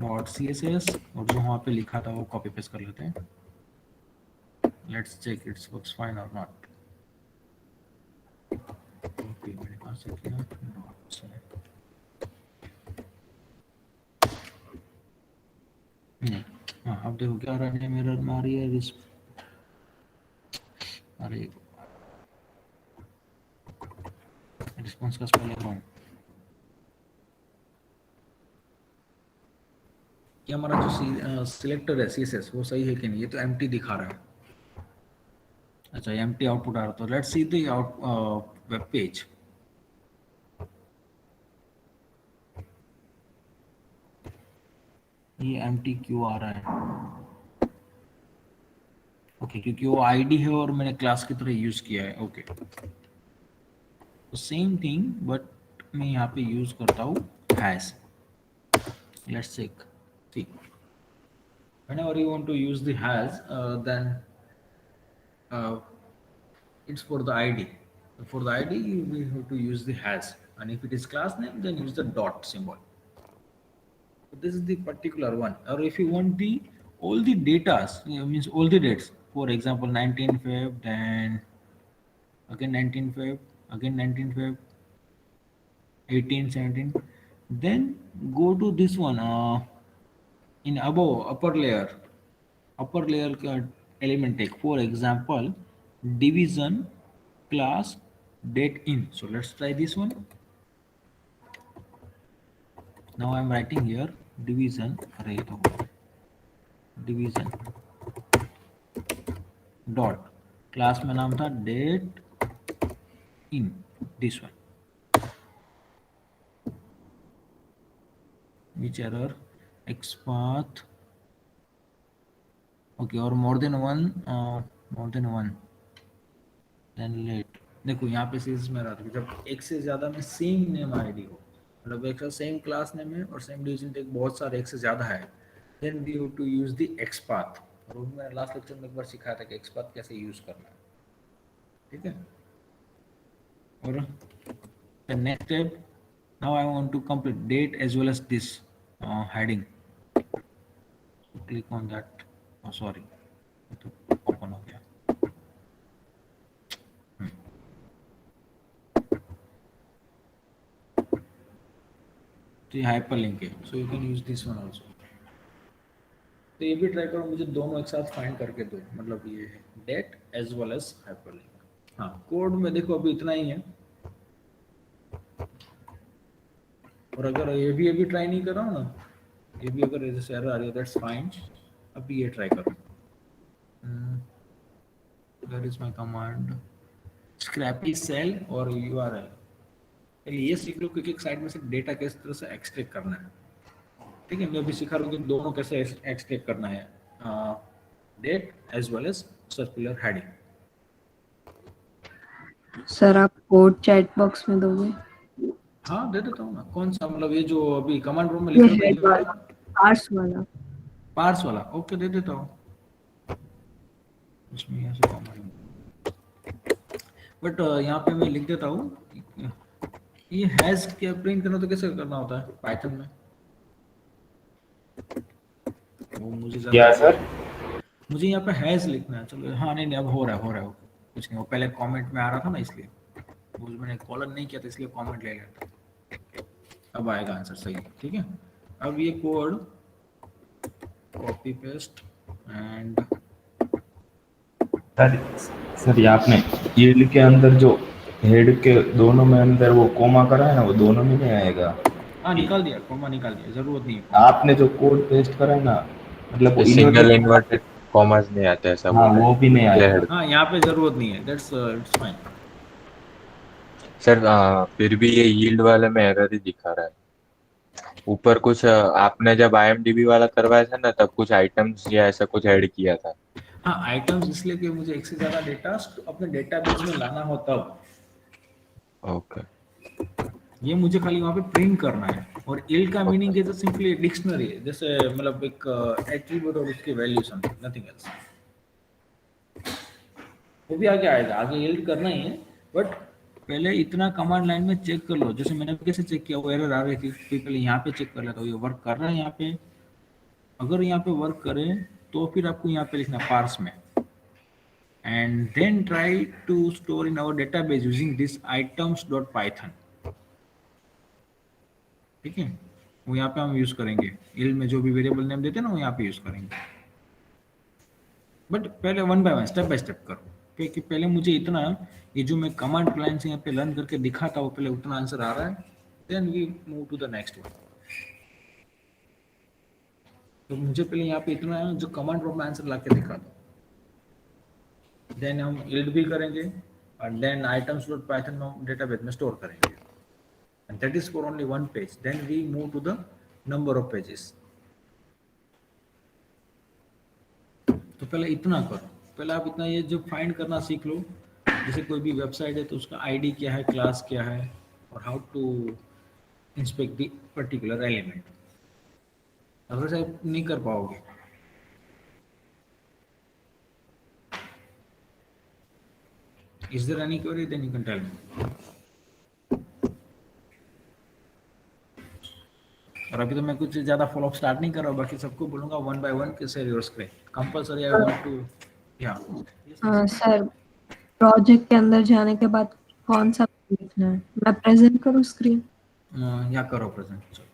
[SPEAKER 1] डॉट CSS और जो वहाँ पे लिखा था वो कॉपी पेस्ट कर लेते हैं. Let's check its works fine और नॉट. ओके मैंने कहाँ से किया? डॉट से. हाँ अब देखो क्या रहा है. मिरर में आ रही है अरे रिस्पॉन्स का स्पेलिंग रॉन्ग. क्या हमारा जो सिलेक्टर है CSS वो सही है कि नहीं? ये तो एम्प्टी दिखा रहा है. अच्छा एम्प्टी आउटपुट आ रहा है. तो let's see the web page. ये एम्प्टी क्यों आ रहा है? ओके क्योंकि वो आईडी है और मैंने क्लास की तरह यूज किया है. ओके सेम थिंग बट मैं यहाँ पे यूज करता हूँ hash. Let's check. See, whenever you want to use the hash, then it's for the ID. For the ID, you have to use the hash, and if it is class name, then use the dot symbol. So this is the particular one. Or if you want the all the datas, means all the dates. For example, 19 Feb, then again 19 Feb, again 19 Feb, 18, 17. Then go to this one. In above upper layer का element take, for example division class date in. So let's try this one. Now I'm writing here division division dot class में नाम था date in, this one, which error, XPath, okay, और more than one, then late। देखो यहाँ पे series में रहा था जब एक से ज्यादा में सेम नेम आईडी हो, मतलब एक सेम क्लास नेम है और सेम डिवीजन टेक बहुत सारे एक से ज्यादा है, then we have to use the XPath। और वो मैंने लास्ट लेक्चर में एक बार सिखाया था कि XPath कैसे यूज करना है, ठीक है। और the next step, now I want to complete date as well as this heading, click on that, oh sorry, तो open हो गया। तो ये हाइपरलिंक है, so you can use this one also. तो ये भी ट्राई करो, मुझे दोनों एक साथ फाइंड करके दो, मतलब ये है date as well as hyperlink. हाँ, कोड में देखो अभी इतना ही है, और अगर ये भी ट्राई नहीं कर रहा हूँ ना, ये भी अगर जैसे एरर आ रही है, दैट्स फाइन। अभी ये ट्राई करो, that is my command Scrapy shell और URL। पहले ये सीख लो क्योंकि एक साइड में से डेटा किस तरह से एक्सट्रैक्ट करना है, ठीक है। मैं अभी सिखा रहा हूँ कि दोनों कैसे एक्सट्रैक्ट करना है, date as well as circular heading.
[SPEAKER 4] Sir आप कोड चैट बॉक्स में दोगे?
[SPEAKER 1] हाँ दे देता हूँ ना, कौन सा, मतलब ये जो अभी कमांड रूम में
[SPEAKER 4] ये
[SPEAKER 1] लिखा था
[SPEAKER 4] हेड
[SPEAKER 1] ये
[SPEAKER 4] वाला, आर्ट्स वाला।
[SPEAKER 1] पार्स वाला, ओके दे देता हूँ। इसमें यहाँ से कमांड, बट यहाँ पे मैं लिख देता हूँ, ये हैज क्या प्रिंट करना तो कैसे करना होता है पाइथन में, वो मुझे
[SPEAKER 7] क्या
[SPEAKER 1] ज्यादा,
[SPEAKER 7] सर?
[SPEAKER 1] मुझे यहाँ पे हैज लिखना है। चलो हाँ, नहीं अब हो रहा है कुछ नहीं, वो पहले कमेंट में आ रहा था ना, इसलिए वो मैंने कॉलन नहीं किया था, इसलिए कमेंट ले लेता। अब आएगा आंसर सही, ठीक है। अब ये code copy paste and,
[SPEAKER 7] sir sir ये आपने यील्ड के अंदर जो हेड के दोनों में अंदर वो कोमा करा है ना, वो दोनों में नहीं आएगा।
[SPEAKER 1] हाँ निकाल दिया, कॉमा निकाल दिया, जरूरत नहीं है।
[SPEAKER 7] आपने जो कोड पेस्ट करा है ना, मतलब वो
[SPEAKER 5] सिंगल
[SPEAKER 7] इन्वर्टेड,
[SPEAKER 5] इन्वर्टेड कॉमर्स नहीं आता, ऐसा
[SPEAKER 7] हाँ
[SPEAKER 5] बोल रहे
[SPEAKER 7] वो भी नहीं
[SPEAKER 5] हैं
[SPEAKER 7] आएगा।
[SPEAKER 5] हेड।
[SPEAKER 1] हाँ यहाँ पे जरूरत नहीं है, दैट्स इट्स फाइन।
[SPEAKER 5] सर फिर भी ये यील्ड वाले में एरर ही दिखा रहा है। ऊपर कुछ आपने जब IMDb वाला करवाया था ना, तब कुछ आइटम्स या ऐसा कुछ ऐड किया था।
[SPEAKER 1] हाँ आइटम्स इसलिए कि मुझे एक से ज्यादा डेटा अपने डेटाबेस में लाना हो तब,
[SPEAKER 5] ओके
[SPEAKER 1] ये मुझे खाली वहाँ पे प्रिंट करना है। और इल का मीनिंग इज सिंपली डिक्शनरी है, जैसे मतलब एक एट्रीब्यूट और उसकी वैल्यू समथिंग, नथिंग एल्स। वो भी आगे आएगा, आगे इल्ड करना ही है, बट पहले इतना कमांड लाइन में चेक कर लो। जैसे मैंने कैसे चेक किया, वो एरर आ रही थी, फिर पहले यहाँ पे चेक कर लेता हूँ ये वर्क कर रहा है यहाँ पे। अगर यहाँ पे वर्क करे तो फिर आपको यहाँ पे लिखना पार्स में, and then try to store in our database using this items.python, ठीक है। वो यहाँ पे हम यूज करेंगे, इल में जो भी वेरिएबल नेम देते हैं ना, वो यहाँ पे यूज करेंगे। बट पहले वन बाय स्टेप करो, क्योंकि पहले मुझे इतना, ये जो मैं कमांड लाइन से यहाँ पे रन करके दिखाता हूँ, पहले उतना आंसर आ रहा है, then we move to the next one. तो मुझे पहले यहाँ पे इतना है जो कमांड रूम में आंसर ला के दिखा दो, देन हम इल्ड भी करेंगे और देन items.python में डेटाबेस में स्टोर करेंगे, and that is for only one page, then we move to the number of pages। तो पहले इतना करो, पहले आप इतना ये जो फाइंड करना सीख लो। जैसे कोई भी वेबसाइट है तो उसका आईडी क्या है, क्लास क्या है, और how to inspect the particular element. अगर से आप नहीं कर पाओगे, is there any query, then you can tell me। और अभी तो मैं कुछ ज्यादा फॉलो अप स्टार्ट नहीं कर रहा हूँ, बाकी सबको बोलूंगा वन बाय वन कैसे योर्स करें, कंपलसरी आई वांट टू, या
[SPEAKER 4] सर प्रोजेक्ट के अंदर जाने के बाद कौन सा लिखना है? मैं प्रेजेंट करूँ स्क्रीन?
[SPEAKER 1] या करो प्रेजेंट, चलो।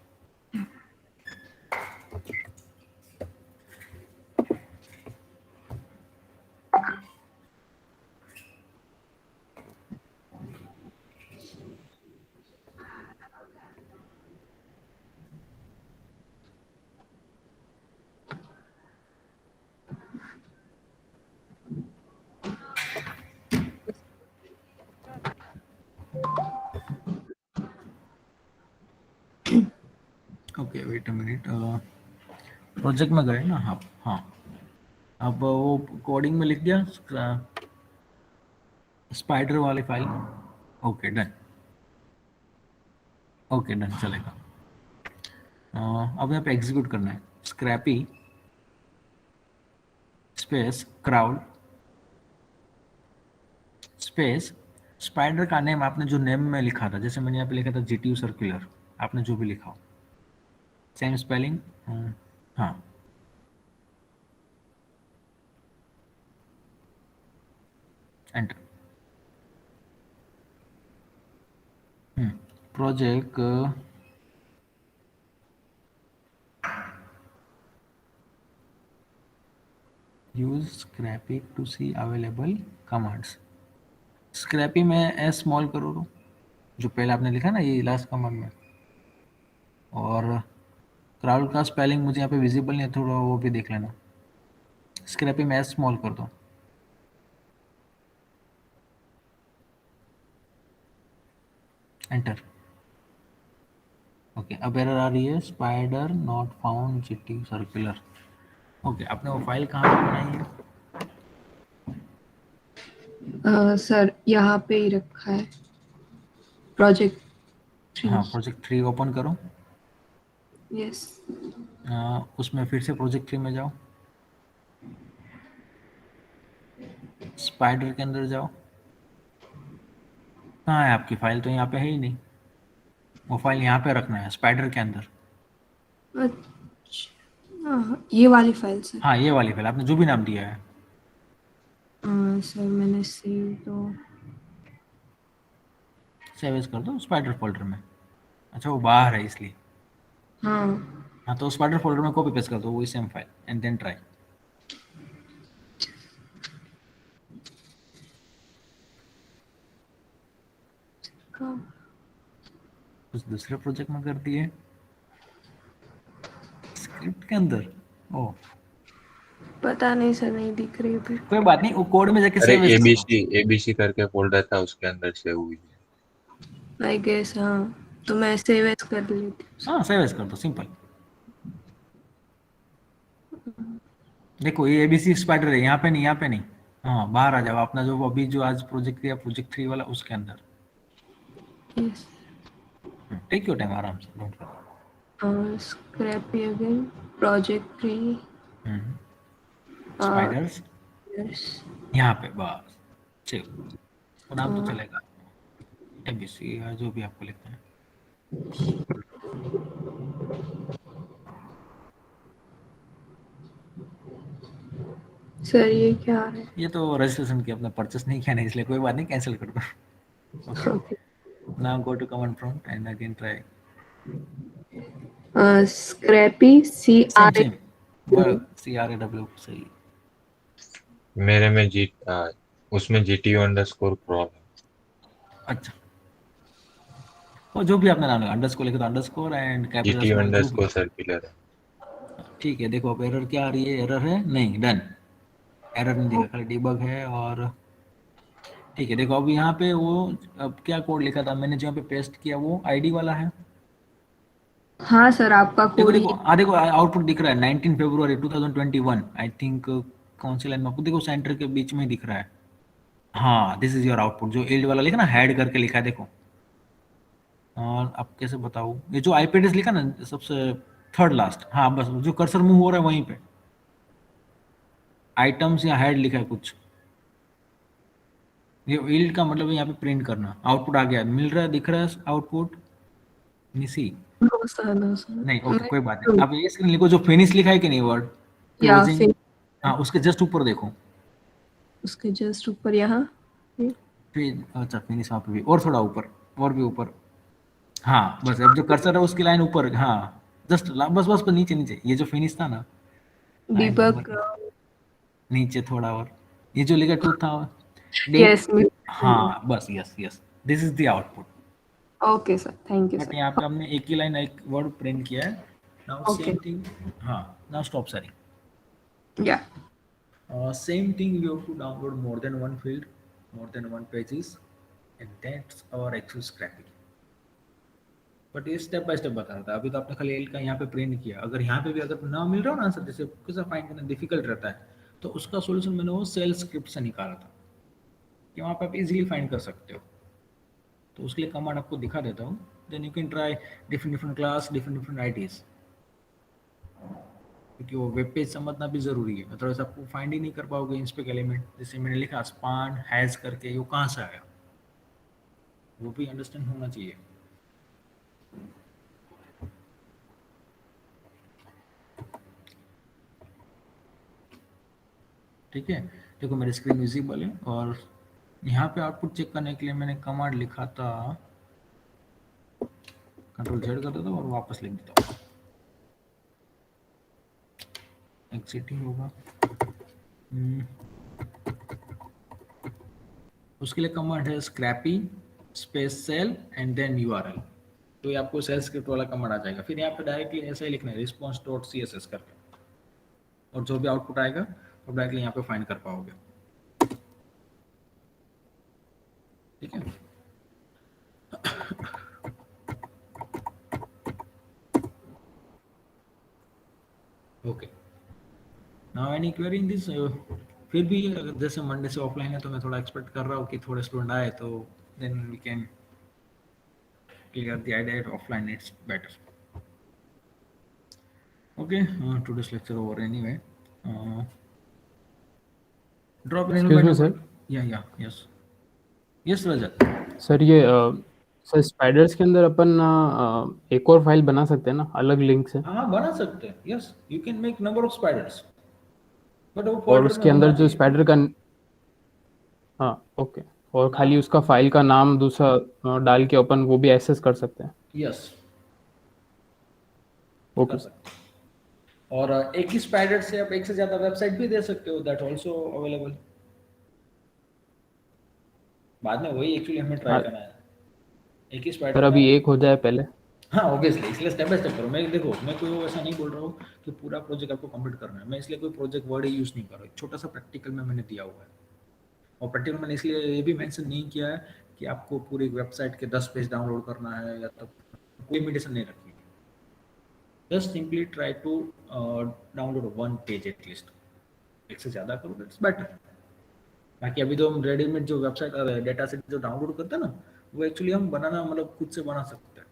[SPEAKER 1] Okay wait a minute, project में गए ना आप? हाँ, अब वो कोडिंग में लिख दिया स्पाइडर वाली file. Okay done, okay done चलेगा। अब यहाँ पे एग्जीक्यूट करना है, Scrapy space crawl space spider का नेम आपने जो नेम में लिखा था, जैसे मैंने यहाँ पे लिखा था जीटीयू सर्कुलर, आपने जो भी लिखा हो सेम स्पेलिंग। हाँ, enter. Project use Scrapy to see available commands. Scrapy में एस स्मॉल करो तो, जो पहले आपने लिखा ना ये लास्ट कमांड में, और क्राउड का स्पेलिंग मुझे यहाँ पे विजिबल नहीं है, थोड़ा वो भी देख लेना। स्क्रैपी में एस स्मॉल कर दो, एंटर। ओके, अब एरर आ रही है spider not found GTU circular. Okay, आपने वो फाइल कहाँ पे बनाई है?
[SPEAKER 4] सर यहाँ पे ही रखा है, प्रोजेक्ट 3।
[SPEAKER 1] हाँ, प्रोजेक्ट 3 ओपन करो।
[SPEAKER 4] यस।
[SPEAKER 1] उसमें फिर से प्रोजेक्ट 3 में जाओ, स्पाइडर के अंदर जाओ। कहाँ है आपकी फाइल? तो यहाँ पे है ही नहीं, वो फाइल यहाँ पे रखना है स्पाइडर के अंदर।
[SPEAKER 4] अच्छा, ये वाली फाइल सर।
[SPEAKER 1] हाँ, ये वाली फाइल आपने जो भी नाम दिया है।
[SPEAKER 4] सर मैंने सेव तो
[SPEAKER 1] सेव एज कर दो स्पाइडर फोल्डर में। अच्छा, वो बाहर है इसलिए।
[SPEAKER 4] हाँ।
[SPEAKER 1] हाँ, तो स्पाइडर फोल्डर में कॉपी पेस्ट कर दो वही same file and then try. कुछ दूसरे प्रोजेक्ट में कर दिए स्क्रिप्ट के अंदर। ओ
[SPEAKER 4] पता नहीं सर, नहीं दिख रही अभी।
[SPEAKER 1] कोई बात नहीं, वो कोड में जाके
[SPEAKER 5] अरे
[SPEAKER 1] सेव एज कर दो।
[SPEAKER 5] एबीसी करके फोल्डर था, उसके अंदर से हुई है।
[SPEAKER 4] आई गेस हाँ, तो मैं सेव एज कर लेती हूँ।
[SPEAKER 1] हाँ, सेव एज कर दो, सिंपल। देखो ये एबीसी स्पाइडर है, यहाँ पे नहीं, यहाँ पे नहीं। हाँ, बाहर आ जाओ, अपना जो अभी जो आज प्रोजेक्ट किया प्रोजेक्ट 3 वाला, उसके अंदर।
[SPEAKER 4] यस।
[SPEAKER 1] टेक योर टाइम, आराम से, don't worry.
[SPEAKER 4] Scrapy again, project 3।
[SPEAKER 1] Spiders
[SPEAKER 4] yes.
[SPEAKER 1] यहाँ पे बस सेव, वो नाम तो चलेगा, एबीसी या जो भी आपको लिखना है।
[SPEAKER 4] सर ये क्या है?
[SPEAKER 1] ये तो रजिस्ट्रेशन की, अपना परचेस नहीं किया ना, इसलिए कोई बात नहीं, कैंसिल कर दो। Okay,
[SPEAKER 4] okay.
[SPEAKER 1] Now go to command prompt and again try.
[SPEAKER 4] Scrapy
[SPEAKER 1] same
[SPEAKER 4] CRA।
[SPEAKER 1] Same, word CRAW सही।
[SPEAKER 5] मेरे में उसमें जीटीयू अंडरस्कोर क्रॉल है।
[SPEAKER 1] अच्छा, और जो भी आपने नाम लगा, अंडरस्कोर लिखे तो underscore and capital
[SPEAKER 5] GTU
[SPEAKER 1] small जो भी।
[SPEAKER 5] अंडरस्कोर सर्कुलर है।
[SPEAKER 1] ठीक है, देखो अब एरर क्या आ रही है? एरर है नहीं, डन। एरर नहीं दिखा, खाली डिबग है। और ठीक है, देखो अब यहाँ पे वो अब क्या कोड लिखा था मैंने जो यहाँ पे पेस्ट किया, वो आईडी वाला है।
[SPEAKER 4] हाँ सर, आपका
[SPEAKER 1] देखो
[SPEAKER 4] कोड
[SPEAKER 1] देखो,
[SPEAKER 4] ये।
[SPEAKER 1] देखो आउटपुट दिख रहा है 19 फरवरी 2021, आई थिंक। कौन सी लाइन में आपको देखो, सेंटर के बीच में ही दिख रहा है। हाँ, दिस इज योर आउटपुट, जो एल्ड वाला लिखा ना, हेड करके लिखा है, देखो। और अब कैसे बताऊँ, ये जो आईपी एड्रेस लिखा ना सबसे थर्ड लास्ट, हाँ बस जो कर्सर मूव हो रहा है वहीं पे आइटम्स या हेड लिखा है कुछ। ये यील्ड का मतलब है यहाँ पे प्रिंट करना। आउटपुट आ गया, मिल रहा है, दिख रहा है आउटपुट निसी।
[SPEAKER 4] No sir, no sir.
[SPEAKER 1] नहीं, ओके कोई बात नहीं। आप ये स्क्रीन लिखो, जो फिनिश लिखा है कि नहीं, वर्ड
[SPEAKER 4] या
[SPEAKER 1] क्लोजिंग।
[SPEAKER 4] फिर
[SPEAKER 1] हाँ, उसके जस्ट ऊपर देखो,
[SPEAKER 4] उसके जस्ट ऊपर यहाँ।
[SPEAKER 1] फिर अच्छा फिनिश वहाँ पे भी, और थोड़ा ऊपर, और भी ऊपर। हाँ बस, अब जो कर्सर है उसकी लाइन ऊपर, हाँ जस्ट बस बस बस नीचे नीचे, ये जो फिनिश था ना, लाइन
[SPEAKER 4] दीपक।
[SPEAKER 1] नंबर नीचे थोड़ा और, ये जो लिखा 2000
[SPEAKER 4] यस।
[SPEAKER 1] डेट। हाँ बस, yes yes, this is the output.
[SPEAKER 4] Okay sir, thank you
[SPEAKER 1] but
[SPEAKER 4] sir.
[SPEAKER 1] यहाँ पे हमने एक ही लाइन एक वर्ड प्रिंट किया है। Now
[SPEAKER 4] okay.
[SPEAKER 1] Same thing. हाँ, नाउ स्टॉप सॉरी।
[SPEAKER 4] या।
[SPEAKER 1] Same thing, you have to download more than one field, more than one pages, and that's our actual scrapping. But ये स्टेप बाय स्टेप बता रहा था। अभी तो आपने खाली एल का यहाँ पे प्रिंट किया, अगर यहाँ पे भी अगर ना मिल रहा हो ना आंसर, जैसे कैसा फाइंड करना डिफिकल्ट रहता है, तो उसका सॉल्यूशन मैंने वो सेल स्क्रिप्ट से निकाला था कि वहाँ पे आप इजीली फाइंड कर सकते हो। तो उसके लिए कमांड आपको दिखा देता हूँ, then you can try different different class, different different IDs, क्योंकि वो वेब पेज समझना भी जरूरी है। अदरवाइज आपको फाइंड ही नहीं कर पाओगे इंस्पेक्ट एलिमेंट। जैसे मैंने लिखा स्पान हैज करके, वो कहाँ से आया, वो भी अंडरस्टैंड होना चाहिए। ठीक है, देखो मेरी स्क्रीन विजिबल है, और यहाँ पे आउटपुट चेक करने के लिए मैंने कमांड लिखा था, कंट्रोल जेड कर देता हूँ और वापस लिख देता हूँ, एग्जिट ही होगा। उसके लिए कमांड है Scrapy space shell and then URL, तो ये आपको सेल स्क्रिप्ट वाला कमांड आ जाएगा। फिर यहाँ पे डायरेक्टली ऐसा ही लिखना है response dot C S S करके, और जो भी आउटपुट आएगा तो डायरेक्टली यहाँ पे फाइंड कर पाओगे। ठीक है, okay, now any query in this. फिर भी अगर जैसे मंडे से ऑफलाइन है तो मैं थोड़ा एक्सपेक्ट कर रहा हूँ कि थोड़े स्टूडेंट आए, तो then we can clear the idea offline it's better. Okay, today's lecture over anyway. Drop in
[SPEAKER 8] Excuse me, sir.
[SPEAKER 1] yes Rajat।
[SPEAKER 8] Sir ये सर स्पाइडर्स के अंदर अपन एक और फाइल बना सकते हैं ना अलग लिंक से,
[SPEAKER 1] हाँ बना सकते हैं, yes you can make number of spiders, but वो
[SPEAKER 8] और
[SPEAKER 1] folder में
[SPEAKER 8] उसके अंदर
[SPEAKER 1] होना
[SPEAKER 8] जो
[SPEAKER 1] चाहिए।
[SPEAKER 8] स्पाइडर का हाँ ओके, और खाली उसका फाइल का नाम दूसरा डाल के अपन वो भी एक्सेस कर सकते हैं।
[SPEAKER 1] यस
[SPEAKER 8] ओके
[SPEAKER 1] कर सकते हैं, और एक ही स्पाइडर से आप एक से ज्यादा वेबसाइट भी दे सकते हो, दैट आल्सो अवेलेबल। बाद में वही एक्चुअली हमें ट्राई
[SPEAKER 8] हाँ।
[SPEAKER 1] करना है, एक ही
[SPEAKER 8] सर
[SPEAKER 1] स्पाइडर
[SPEAKER 8] अभी एक हो जाए पहले।
[SPEAKER 1] हाँ ऑब्वियसली, इसलिए स्टेप बाय स्टेप करो। मैं देखो, मैं कोई वो ऐसा नहीं बोल रहा हूँ कि पूरा प्रोजेक्ट आपको कंप्लीट करना है, मैं इसलिए कोई प्रोजेक्ट वर्ड ही यूज नहीं कर रहा हूँ। एक छोटा सा प्रैक्टिकल में मैंने दिया हुआ है, और प्रैक्टिकल मैंने इसलिए ये भी मेंशन नहीं किया है कि आपको पूरी वेबसाइट के 10 पेज डाउनलोड करना है, या तो कोई लिमिटेशन नहीं रखी है। Just simply try to download 1 page at least, एक से ज़्यादा करो दैट्स बेटर। बाकी अभी तो हम रेडीमेड जो वेबसाइट डेटा सेट जो डाउनलोड करते हैं ना, वो एक्चुअली हम बनाना मतलब खुद से बना सकते हैं,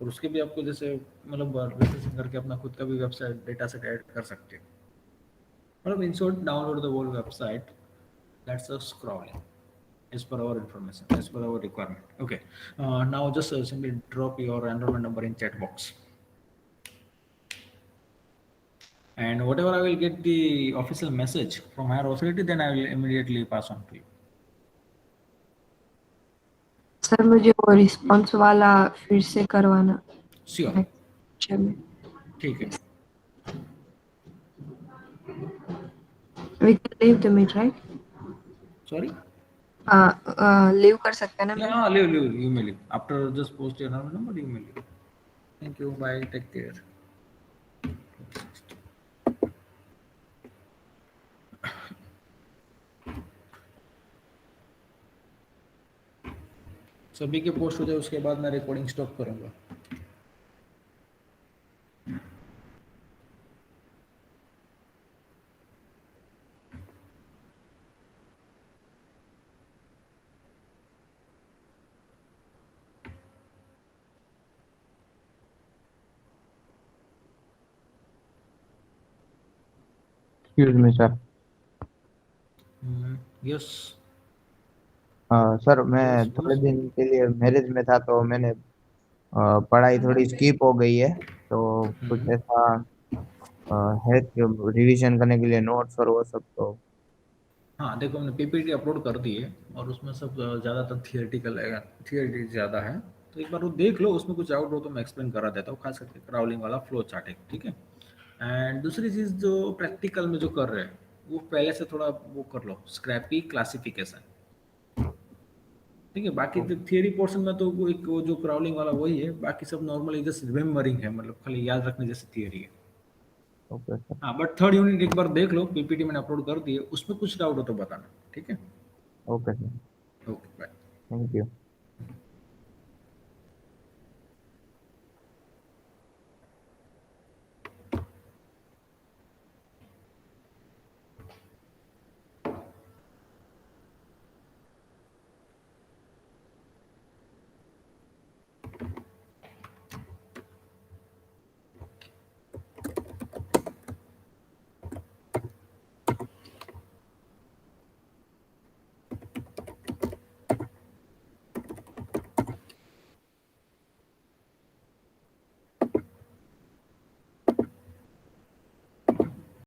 [SPEAKER 1] और उसके भी आपको जैसे मतलब रजिस्ट्रेशन करके अपना खुद का भी वेबसाइट डेटा सेट ऐड कर सकते हो। मतलब in short, download the whole website, that's a scrolling as per our information, as per our requirement. Okay, now just simply drop your enrollment number in chat box, and whatever I will get the official message from higher authority, then I will immediately pass on to you.
[SPEAKER 4] Sir मुझे वो response वाला फिर से करवाना
[SPEAKER 1] Sure,
[SPEAKER 4] lecture में।
[SPEAKER 1] ठीक है।
[SPEAKER 4] We can leave the meet, right?
[SPEAKER 1] Sorry,
[SPEAKER 4] leave कर सकते हैं ना
[SPEAKER 1] yeah, leave, you may leave after just post your enrollment number, you may leave. Thank you, bye, take care. सभी के पोस्ट हो जाए उसके बाद मैं रिकॉर्डिंग स्टॉप करूंगा।
[SPEAKER 2] Excuse me sir.
[SPEAKER 1] Yes,
[SPEAKER 2] sir मैं
[SPEAKER 1] Yes,
[SPEAKER 2] थोड़े
[SPEAKER 1] yes.
[SPEAKER 2] दिन के लिए मैरिज में था, तो मैंने पढ़ाई थोड़ी स्किप हो गई है, तो कुछ ऐसा है कि रिवीजन करने के लिए नोट्स और वो सब, तो
[SPEAKER 1] हाँ देखो, हमने पीपीटी अपलोड कर दी है, और उसमें सब ज़्यादातर थियोरेटिकल है, थियोरी ज़्यादा है, तो एक बार वो देख लो, उसमें कुछ आउट हो तो मैं एक्सप्लेन करा देता हूँ, खास करके क्राउलिंग वाला फ्लो चार्टिंग। ठीक है, एंड दूसरी चीज़ जो प्रैक्टिकल में जो कर रहे हैं, वो पहले से थोड़ा वो कर लो, स्क्रैपी क्लासिफिकेशन। ठीक है, बाकी तो थियरी पोर्शन में तो वो एक वो जो क्राउलिंग वाला वही है, बाकी सब नॉर्मली जस्ट रिमेम्बरिंग है, मतलब खाली याद रखने जैसी थियरी है।
[SPEAKER 2] Okay sir.
[SPEAKER 1] हाँ, बट थर्ड यूनिट एक बार देख लो, पीपीटी मैंने अपलोड कर दी है, उसमें कुछ डाउट हो तो बताना। ठीक है,
[SPEAKER 2] okay sir,
[SPEAKER 1] okay bye.
[SPEAKER 2] Thank you.